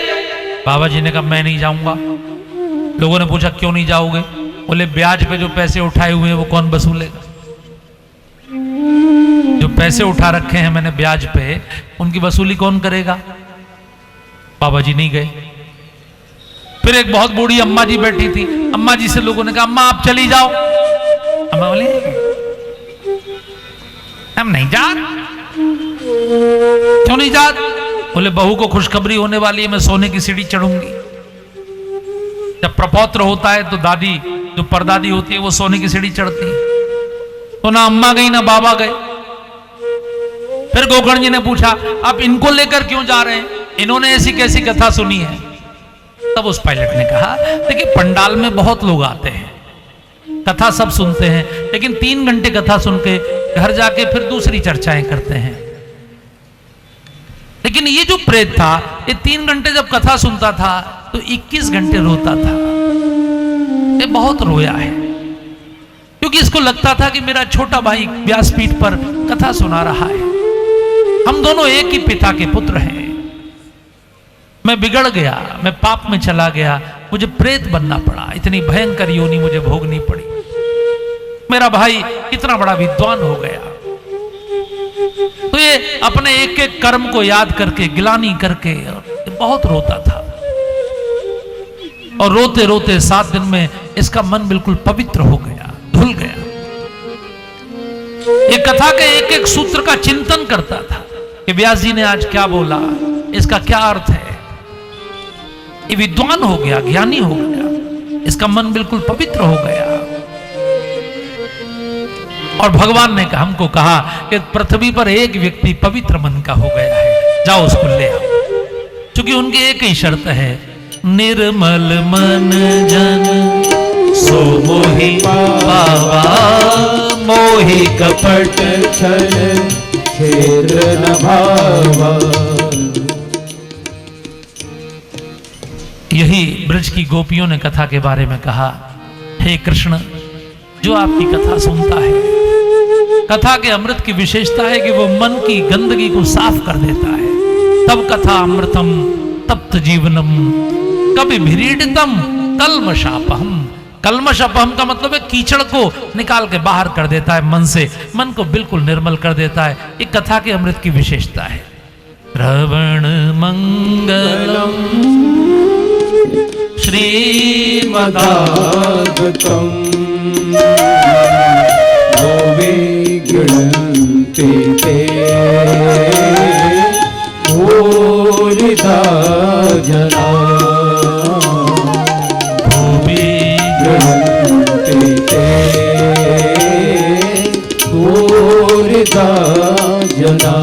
बाबा जी ने कहा मैं नहीं जाऊंगा। लोगों ने पूछा क्यों नहीं जाओगे? बोले ब्याज पे जो पैसे उठाए हुए हैं वो कौन वसूलेगा? जो पैसे उठा रखे हैं मैंने ब्याज पे, उनकी वसूली कौन करेगा? बाबा जी नहीं गए। फिर एक बहुत बूढ़ी अम्मा जी बैठी थी। अम्मा जी से लोगों ने कहा अम्मा आप चली जाओ। अम्मा बोली हम नहीं जात। क्यों नहीं जात? बोले बहू को खुशखबरी होने वाली है, मैं सोने की सीढ़ी चढ़ूंगी। जब प्रपौत्र होता है तो दादी जो परदादी होती है वो सोने की सीढ़ी चढ़ती है। तो ना अम्मा गई ना बाबा गए। फिर गोकर्ण जी ने पूछा आप इनको लेकर क्यों जा रहे हैं, इन्होंने ऐसी कैसी कथा सुनी है? तब उस पायलट ने कहा देखिए पंडाल में बहुत लोग आते हैं, कथा सब सुनते हैं, लेकिन 3 घंटे कथा सुन के घर जाके फिर दूसरी चर्चाएं करते हैं। लेकिन ये जो प्रेत था ये 3 घंटे जब कथा सुनता था तो 21 घंटे रोता था। ये बहुत रोया है क्योंकि इसको लगता था कि मेरा छोटा भाई व्यासपीठ पर कथा सुना रहा है, हम दोनों एक ही पिता के पुत्र हैं। मैं बिगड़ गया, मैं पाप में चला गया, मुझे प्रेत बनना पड़ा, इतनी भयंकर योनि मुझे भोगनी पड़ी। मेरा भाई कितना बड़ा विद्वान हो गया। तो ये अपने एक एक कर्म को याद करके गिलानी करके बहुत रोता था। और रोते रोते 7 दिन में इसका मन बिल्कुल पवित्र हो गया, धुल गया। ये कथा के एक एक सूत्र का चिंतन करता था कि व्यास जी ने आज क्या बोला, इसका क्या अर्थ है। ये विद्वान हो गया, ज्ञानी हो गया, इसका मन बिल्कुल पवित्र हो गया। और भगवान ने हमको कहा कि पृथ्वी पर एक व्यक्ति पवित्र मन का हो गया है, जाओ उसको ले आओ। क्योंकि उनकी एक ही शर्त है, निर्मल मन जन सो मोहि पावा, मोहि कपट छल क्षेत्र न भावा। यही ब्रज की गोपियों ने कथा के बारे में कहा, हे कृष्ण जो आपकी कथा सुनता है, कथा के अमृत की विशेषता है कि वो मन की गंदगी को साफ कर देता है। तब कथा अमृतम तप्त जीवनम कभी भिरीडितम कल्मशापहम। कल्मशापहम का मतलब है कीचड़ को निकाल के बाहर कर देता है मन से, मन को बिल्कुल निर्मल कर देता है। ये कथा के अमृत की विशेषता है। श्रवण मंगलम श्रीमदागतम गृह्णन्ति ते भूरिदा जना। गृह्णन्ति ते भूरिदा जना।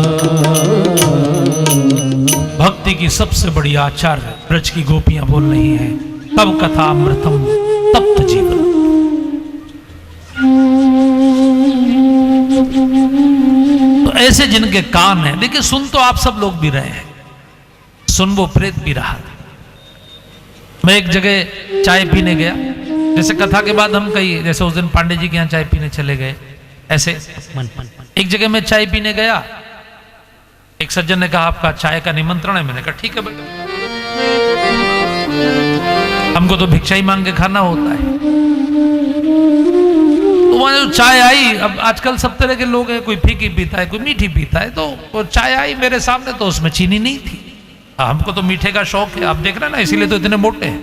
भक्ति की सबसे बड़ी आचार्य ब्रज की गोपियां बोल रही हैं, तब कथा अमृतम तप्त जीवन। तो ऐसे जिनके कान हैं, देखिए सुन तो आप सब लोग भी रहे हैं, सुन वो प्रेत भी रहा था। मैं एक जगह चाय पीने गया, जैसे कथा के बाद हम कई, जैसे उस दिन पांडे जी के यहाँ चाय पीने चले गए, ऐसे एक जगह मैं चाय पीने गया। एक सज्जन ने कहा आपका चाय का निमंत्रण है। मैंने कहा ठीक है बेटा, हमको तो भिक्षा ही मांग के खाना होता है। तो वहां जो चाय आई, अब आजकल सब तरह के लोग हैं, कोई फीकी पीता है, कोई मीठी पीता है, तो वो चाय आई मेरे सामने तो उसमें चीनी नहीं थी। हमको तो मीठे का शौक है, आप देख रहे हैं ना, इसीलिए तो इतने मोटे हैं।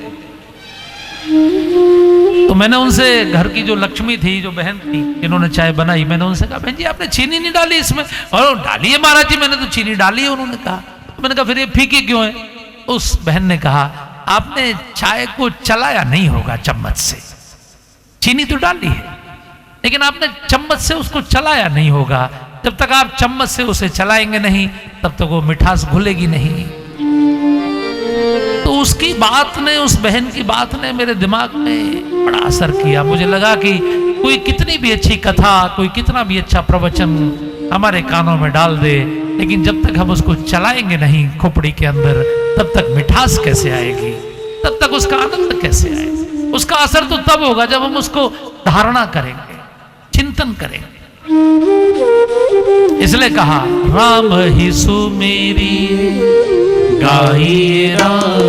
तो मैंने उनसे, घर की जो लक्ष्मी थी, जो बहन थी जिन्होंने चाय बनाई, मैंने उनसे कहा बहन जी आपने चीनी नहीं डाली इसमें। और डाली है महाराज जी, मैंने तो चीनी डाली है। उन्होंने कहा, तो मैंने कहा फिर ये फीकी क्यों है? उस बहन ने कहा आपने चाय को चलाया नहीं होगा चम्मच से, चीनी तो डाली है लेकिन आपने चम्मच से उसको चलाया नहीं होगा। जब तक आप चम्मच से उसे चलाएंगे नहीं तब तक वो मिठास घुलेगी नहीं। तो उसकी बात ने, उस बहन की बात ने मेरे दिमाग में बड़ा असर किया। मुझे लगा कि कोई कितनी भी अच्छी कथा, कोई कितना भी अच्छा प्रवचन हमारे कानों में डाल दे, लेकिन जब तक हम उसको चलाएंगे नहीं खोपड़ी के अंदर, तब तक मिठास कैसे आएगी, तब तक उसका आनंद कैसे आएगा। उसका असर तो तब होगा जब हम उसको धारणा करेंगे, चिंतन करेंगे। इसलिए कहा राम ही सुमेरी गाई राम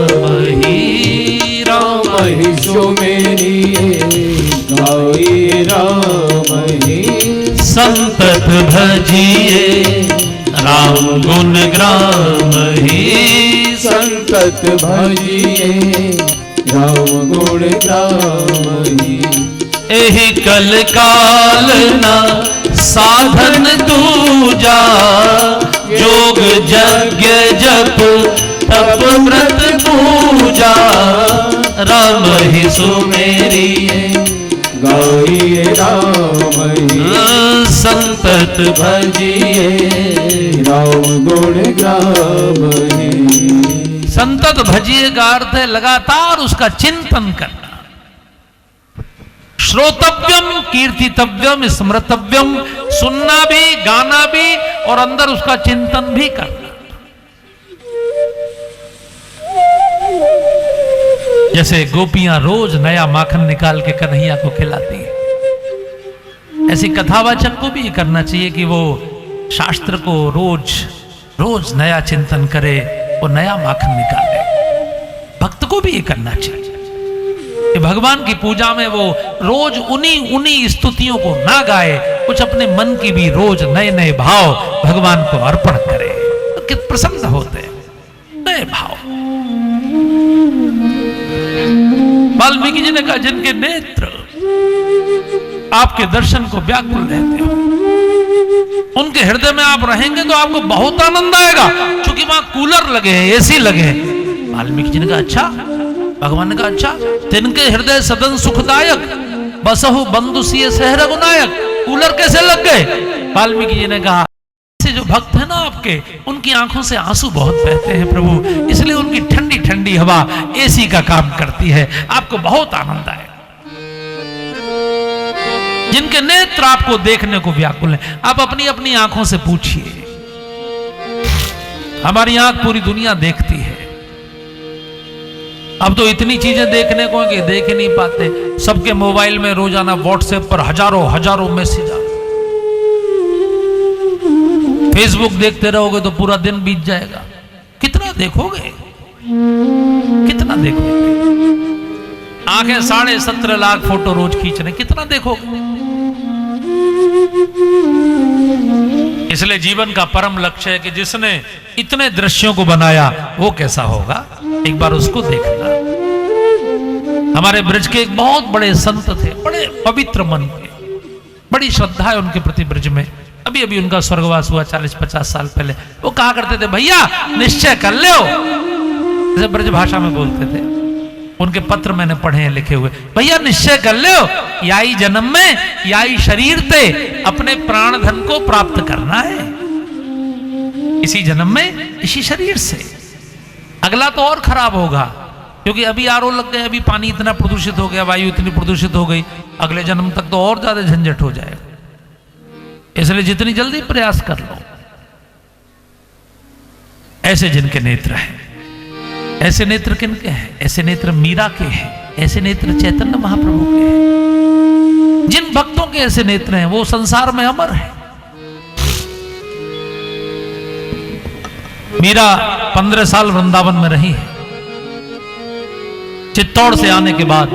ही, राम ही सुमेरी गाई राम ही। संतत भजिए राम गुण ग्राम ही, संतत भजिए राम गुण गावही। एहि कल काल ना साधन दूजा, योग यज्ञ जप तप व्रत पूजा, राम ही सुमेरिए गाइए राम ही संतत भजिए राम गुण गावही। संतत भजिए का अर्थ है लगातार उसका चिंतन करना। श्रोतव्यम कीर्तितव्यम स्मृतव्यम, सुनना भी गाना भी और अंदर उसका चिंतन भी करना। जैसे गोपियां रोज नया माखन निकाल के कन्हैया को खिलाती है, ऐसी कथावाचक को भी करना चाहिए कि वो शास्त्र को रोज रोज नया चिंतन करे, वो नया माखन निकाले। भक्त को भी ये करना चाहिए कि भगवान की पूजा में वो रोज उन्हीं स्तुतियों को ना गाए, कुछ अपने मन की भी रोज नए नए भाव भगवान को अर्पण करे, तो कित प्रसन्न होते हैं नए भाव। वाल्मीकि जी ने कहा जिनके नेत्र आपके दर्शन को व्याकुल रहते हो, उनके हृदय में आप रहेंगे तो आपको बहुत आनंद आएगा, क्योंकि वहां कूलर लगे हैं, एसी लगे हैं। वाल्मीकि जी ने कहा अच्छा, भगवान ने कहा अच्छा, तिनके हृदय सदन सुखदायक, बसहु बंधु सिय सह रघुनायक, कूलर कैसे लग गए? वाल्मीकि जी ने कहा ऐसे जो भक्त है ना आपके, उनकी आंखों से आंसू बहुत बहते हैं प्रभु, इसलिए उनकी ठंडी ठंडी हवा एसी का काम करती है, आपको बहुत आनंद आएगा। जिनके नेत्र आपको देखने को व्याकुल हैं, आप अपनी अपनी आंखों से पूछिए। हमारी आंख पूरी दुनिया देखती है, अब तो इतनी चीजें देखने को कि देख ही नहीं पाते। सबके मोबाइल में रोजाना व्हाट्सएप पर हजारों मैसेज आ, फेसबुक देखते रहोगे तो पूरा दिन बीत जाएगा। कितना देखोगे, कितना देखोगे? आंखें 17.5 लाख फोटो रोज खींच रहे, कितना देखोगे? इसलिए जीवन का परम लक्ष्य है कि जिसने इतने दृश्यों को बनाया वो कैसा होगा, एक बार उसको देखना। हमारे ब्रज के एक बहुत बड़े संत थे, बड़े पवित्र मन के, बड़ी श्रद्धा है उनके प्रति ब्रज में। अभी अभी उनका स्वर्गवास हुआ 40-50 साल पहले। वो कहा करते थे भैया निश्चय कर लो, जैसे ब्रज भाषा में बोलते थे। उनके पत्र मैंने पढ़े हैं लिखे हुए, भैया निश्चय कर लो, याई जन्म में याई शरीर ते अपने प्राण धन को प्राप्त करना है, इसी जन्म में इसी शरीर से। अगला तो और खराब होगा, क्योंकि अभी आरओ लग गए, अभी पानी इतना प्रदूषित हो गया, वायु इतनी प्रदूषित हो गई, अगले जन्म तक तो और ज्यादा झंझट हो जाएगा। इसलिए जितनी जल्दी प्रयास कर लो। ऐसे जिनके नेत्र हैं, ऐसे नेत्र किनके हैं? ऐसे नेत्र मीरा के हैं, ऐसे नेत्र चैतन्य महाप्रभु के हैं। जिन भक्तों के ऐसे नेत्र हैं वो संसार में अमर है। मीरा 15 साल वृंदावन में रही है। चित्तौड़ से आने के बाद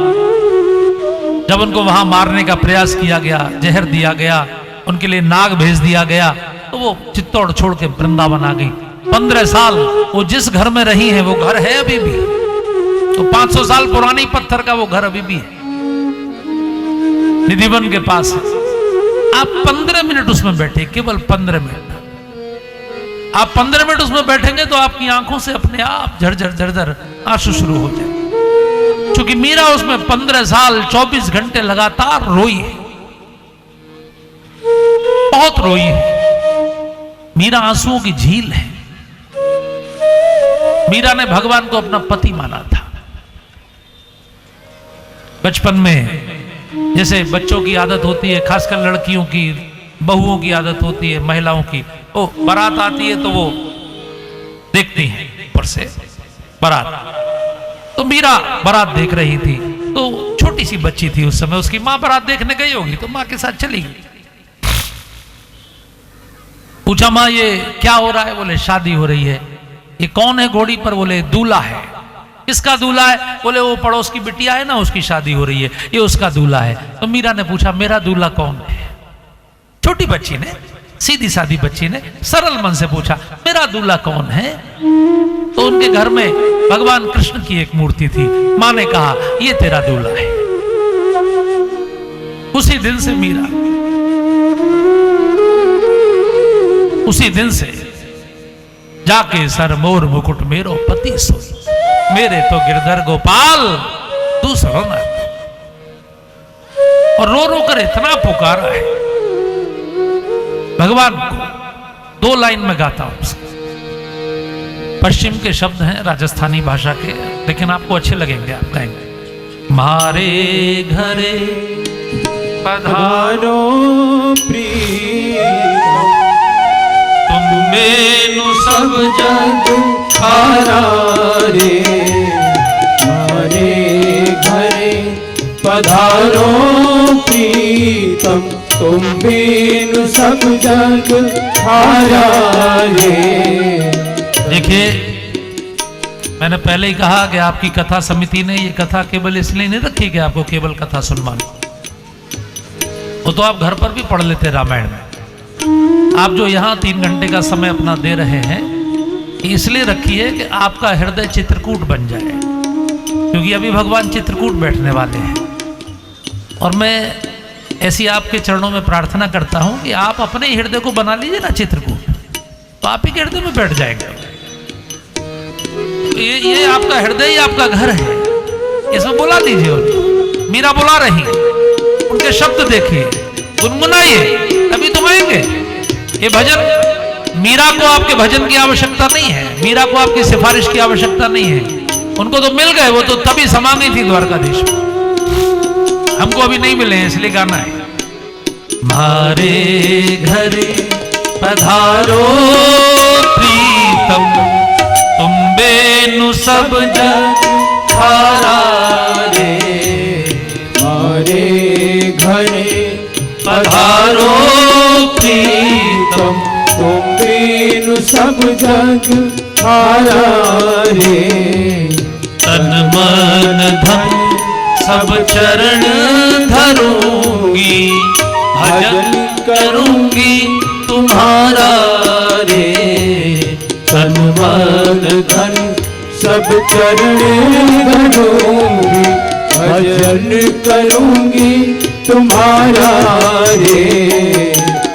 जब उनको वहां मारने का प्रयास किया गया, जहर दिया गया, उनके लिए नाग भेज दिया गया, तो वो चित्तौड़ छोड़ के वृंदावन आ गई। 15 साल वो जिस घर में रही है वो घर है अभी भी, तो 500 साल पुरानी पत्थर का वो घर अभी भी है, निधिवन के पास है। आप 15 मिनट उसमें बैठे, केवल 15 मिनट। आप 15 मिनट उसमें बैठेंगे तो आपकी आंखों से अपने आप झरझर झरझर आंसू शुरू हो जाए, क्योंकि मीरा उसमें 15 साल 24 घंटे लगातार रोई है, बहुत रोई है। मीरा आंसुओं की झील है। मीरा ने भगवान को अपना पति माना था। बचपन में जैसे बच्चों की आदत होती है, खासकर लड़कियों की, बहुओं की आदत होती है, महिलाओं की, ओ बारात आती है तो वो देखती हैं ऊपर से बारात। तो मीरा बारात देख रही थी, तो छोटी सी बच्ची थी उस समय, उसकी मां बारात देखने गई होगी तो मां के साथ चली गई। पूछा मां ये क्या हो रहा है? बोले शादी हो रही है। ये कौन है घोड़ी पर? बोले दूल्हा है। किसका दूल्हा है? बोले वो पड़ोस की बिटिया है ना, उसकी शादी हो रही है, ये उसका दूल्हा है। तो मीरा ने पूछा मेरा दूल्हा कौन है? छोटी बच्ची ने, सीधी सादी बच्ची ने सरल मन से पूछा, मेरा दूल्हा कौन है? तो उनके घर में भगवान कृष्ण की एक मूर्ति थी। मां ने कहा, ये तेरा दूल्हा है। उसी दिन से मीरा, उसी दिन से जाके सर मोर मुकुट मेरो पति सोई, मेरे तो गिरधर गोपाल दूसरा ना। और रो रो कर इतना पुकारा है भगवान को। 2 लाइन में गाता हूं। पश्चिम के शब्द हैं, राजस्थानी भाषा के, लेकिन आपको अच्छे लगेंगे, आप गाएंगे। मारे घरे पधारो प्रिय, तुम मेनु सब जग खारा रे। हमारे घरे पधारो प्रीतम, तुम बिनु सब जग खारा रे। देखिए, मैंने पहले ही कहा कि आपकी कथा समिति ने ये कथा केवल इसलिए नहीं रखी कि आपको केवल कथा सुनवानी, वो तो आप घर पर भी पढ़ लेते रामायण में। आप जो यहाँ 3 घंटे का समय अपना दे रहे हैं, इसलिए रखी है कि आपका हृदय चित्रकूट बन जाए, क्योंकि अभी भगवान चित्रकूट बैठने वाले हैं। और मैं ऐसी आपके चरणों में प्रार्थना करता हूं कि आप अपने हृदय को बना लीजिए ना चित्रकूट, तो आप ही के हृदय में बैठ जाएंगे। ये आपका हृदय ही आपका घर है, इसमें बुला लीजिए उन्हें। मीरा बुला रही है, उनके शब्द देखिए, गुनगुनाइए, तभी तुम आएंगे। ये भजन, मीरा को आपके भजन की आवश्यकता नहीं है, मीरा को आपकी सिफारिश की आवश्यकता नहीं है। उनको तो मिल गए, वो तो तभी समा गई थी द्वारकाधीश में, हमको अभी नहीं मिले हैं, इसलिए गाना है। मारे घरे पधारो प्रीतम, तुम बेनु सब जग खारा रे। हमारे घरे पधारो प्रीतम, तुम बिनु सब जग खारा रे। तन मन धन सब चरण धरूंगी, भजन करूंगी तुम्हारा रे। तन मन धन सब चरण धरूंगी, भजन करूंगी तुम्हारा रे।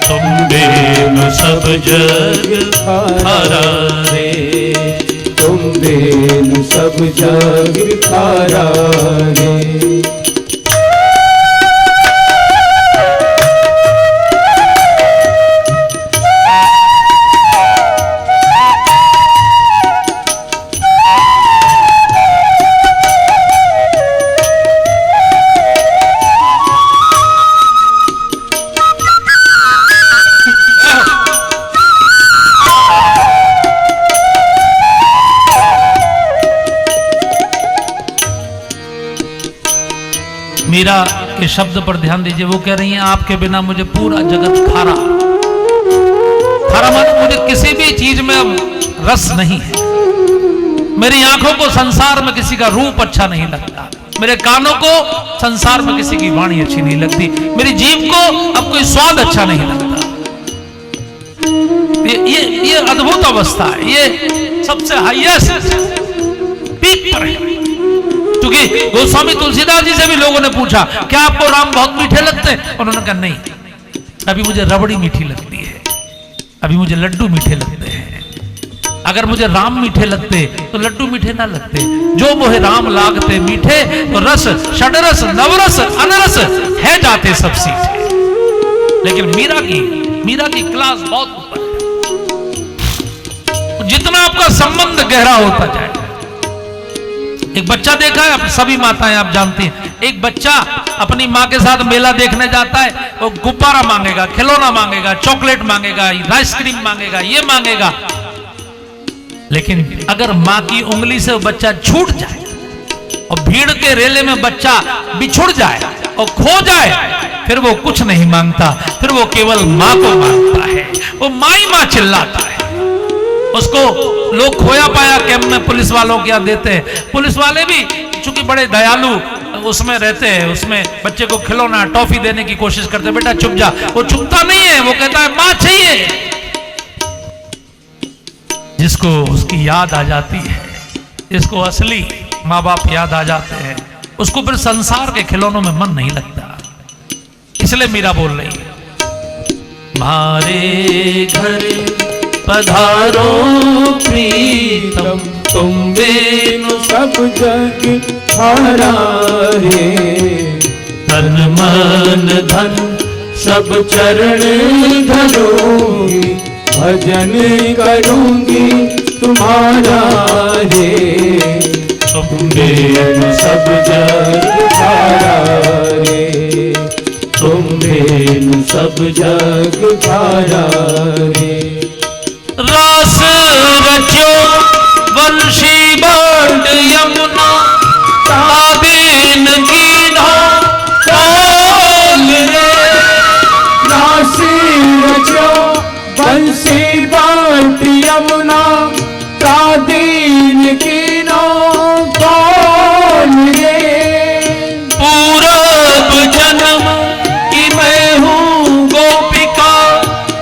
तुम बेनु सब जग खारा रे। तुम बेनु सब जग खारा रे। मीरा के शब्द पर ध्यान दीजिए, वो कह रही हैं आपके बिना मुझे पूरा जगत खारा। खारा मानो मुझे किसी भी चीज में अब रस नहीं है। मेरी आंखों को संसार में किसी का रूप अच्छा नहीं लगता, मेरे कानों को संसार में किसी की वाणी अच्छी नहीं लगती, मेरी जीभ को अब कोई स्वाद अच्छा नहीं लगता। ये अद्भुत अवस्था है, ये सबसे हाईएस्ट पीक पर है। क्योंकि गोस्वामी तुलसीदास जी से भी लोगों ने पूछा, क्या आपको राम बहुत मीठे लगते हैं? उन्होंने कहा नहीं, अभी मुझे रबड़ी मीठी लगती है, अभी मुझे लड्डू मीठे लगते हैं। अगर मुझे राम मीठे लगते तो लड्डू मीठे ना लगते। जो मोहे राम लागते मीठे, तो रस षडरस नवरस अनरस है जाते सब सीठे। लेकिन मीरा की क्लास बहुत ऊपर है। जितना आपका संबंध गहरा होता जाए, एक बच्चा देखा है, सभी माताएं आप जानती हैं, एक बच्चा अपनी माँ के साथ मेला देखने जाता है, वो गुब्बारा मांगेगा, खिलौना मांगेगा, चॉकलेट मांगेगा, आइसक्रीम मांगेगा, ये मांगेगा। लेकिन अगर माँ की उंगली से वो बच्चा छूट जाए और भीड़ के रेले में बच्चा बिछुड़ जाए और खो जाए, फिर वो कुछ नहीं मांगता, फिर वो केवल माँ को मांगता है। वो माँ ही माँ चिल्लाता है। उसको लोग खोया पाया कैंप में पुलिस वालों के यहाँ देते हैं। पुलिस वाले भी चूंकि बड़े दयालु उसमें रहते हैं, उसमें बच्चे को खिलौना टॉफी देने की कोशिश करते हैं, बेटा चुप जा, वो चुपता नहीं है, वो कहता है मां चाहिए। जिसको उसकी याद आ जाती है, जिसको असली माँ बाप याद आ जाते हैं, उसको फिर संसार के खिलौनों में मन नहीं लगता। इसलिए मीरा बोल रही है, मारे घर पधारो प्रीतम, तुम बिनु सब जग हारा रे। तन मन धन सब चरण धरूंगी, भजन करूंगी तुम्हारा रे। तुम बिनु सब जग हारा रे, तुम बिनु सब जग हारा रे। रास रचो वंशी बंड यमुना, ताबीन कीन्हो बोल रे। राशि रचो बंसी बाट यमुना, तादीन कीनो बोल रे। पूरब जन्म की मैं हूँ गोपिका,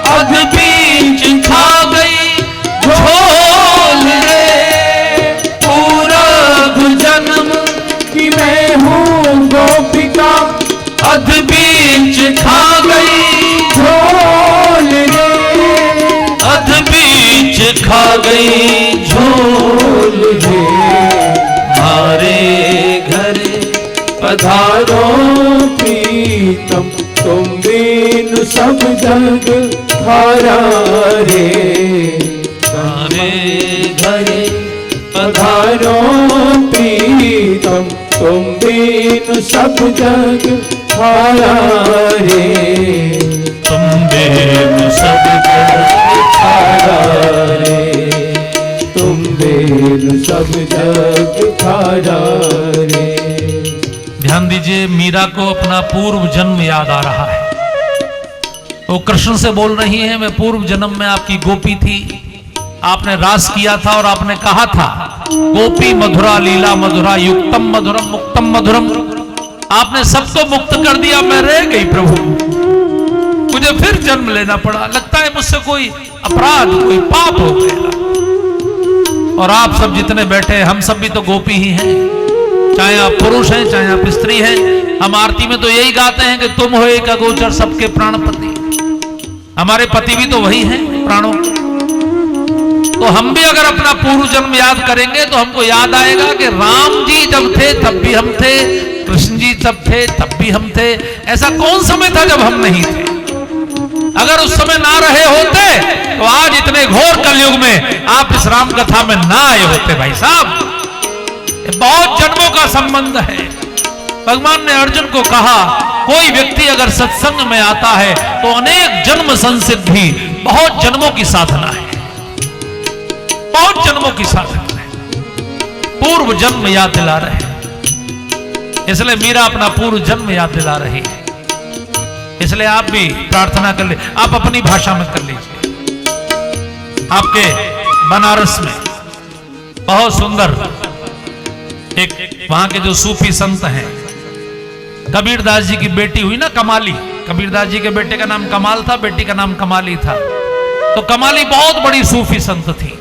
अध बीच खा गई झोल रे। पूरब जन्म की मैं हूँ गोपिका, अध बीच खा गई झोल रे। अध बीच खा गई झोल रे। मारे घर पधारो प्रीतम, तुम बिनु सब जग हारा रे। मारे घर पधारो प्रीतम, तुम बिनु सब जग हारा रे। तुम बिनु सब जग हारा रे, तुम बिनु सब जग हारा रे। ध्यान दीजिए, मीरा को अपना पूर्व जन्म याद आ रहा है। वो कृष्ण से बोल रही है, मैं पूर्व जन्म में आपकी गोपी थी, आपने रास किया था और आपने कहा था गोपी मधुरा लीला मधुरा, युक्तम मधुरम मुक्तम मधुरम। आपने सबको मुक्त कर दिया, मैं रह गई प्रभु, मुझे फिर जन्म लेना पड़ा। लगता है मुझसे कोई अपराध, कोई पाप हो गया। और आप सब जितने बैठे, हम सब भी तो गोपी ही हैं, चाहे आप पुरुष हैं चाहे आप स्त्री हैं। हम आरती में तो यही गाते हैं कि तुम हो एक अगोचर सबके प्राणपति। हमारे पति भी तो वही हैं प्राणों के। तो हम भी अगर अपना पूर्व जन्म याद करेंगे तो हमको याद आएगा कि राम जी जब थे तब भी हम थे, कृष्ण जी तब थे तब भी हम थे। ऐसा कौन समय था जब हम नहीं थे? अगर उस समय ना रहे होते तो आज इतने घोर कलयुग में आप इस राम कथा में ना आए होते भाई साहब। बहुत जन्मों का संबंध है। भगवान ने अर्जुन को कहा, कोई व्यक्ति अगर सत्संग में आता है तो अनेक जन्म संसिद्धि, बहुत जन्मों की साधना है, बहुत जन्मों की साधना है। पूर्व जन्म याद दिला रहे हैं, इसलिए मीरा अपना पूर्व जन्म याद दिला रही है। इसलिए आप भी प्रार्थना कर ले, आप अपनी भाषा में कर लीजिए। आपके बनारस में बहुत सुंदर एक वहां के जो सूफी संत हैं, कबीरदास जी की बेटी हुई ना कमाली। कबीरदास जी के बेटे का नाम कमाल था, बेटी का नाम कमाली था। तो कमाली बहुत बड़ी सूफी संत थी।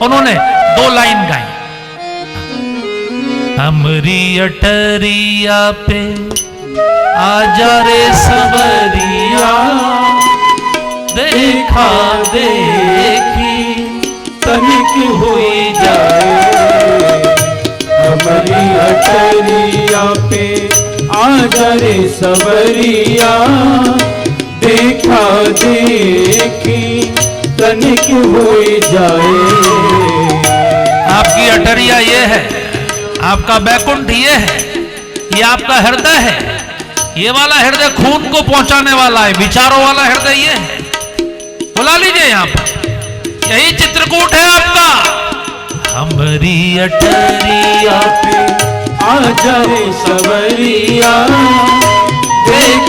उन्होंने 2 लाइन गाई, हमरी अटरिया पे आजा रे सवरिया, देखा देखी तनिक हुई जाए। हमारी अटरिया पे आजा रे सवरिया, देखा देखी तनिक हुई जाए। आपकी अटरिया ये है, आपका बैकुंठ ये है, ये आपका हृदय है। ये वाला हृदय खून को पहुंचाने वाला है, विचारों वाला हृदय ये है। बुला लीजिए यहाँ पर, यही चित्रकूट है आपका। हमारी अटरिया पे आजा रे सवरिया,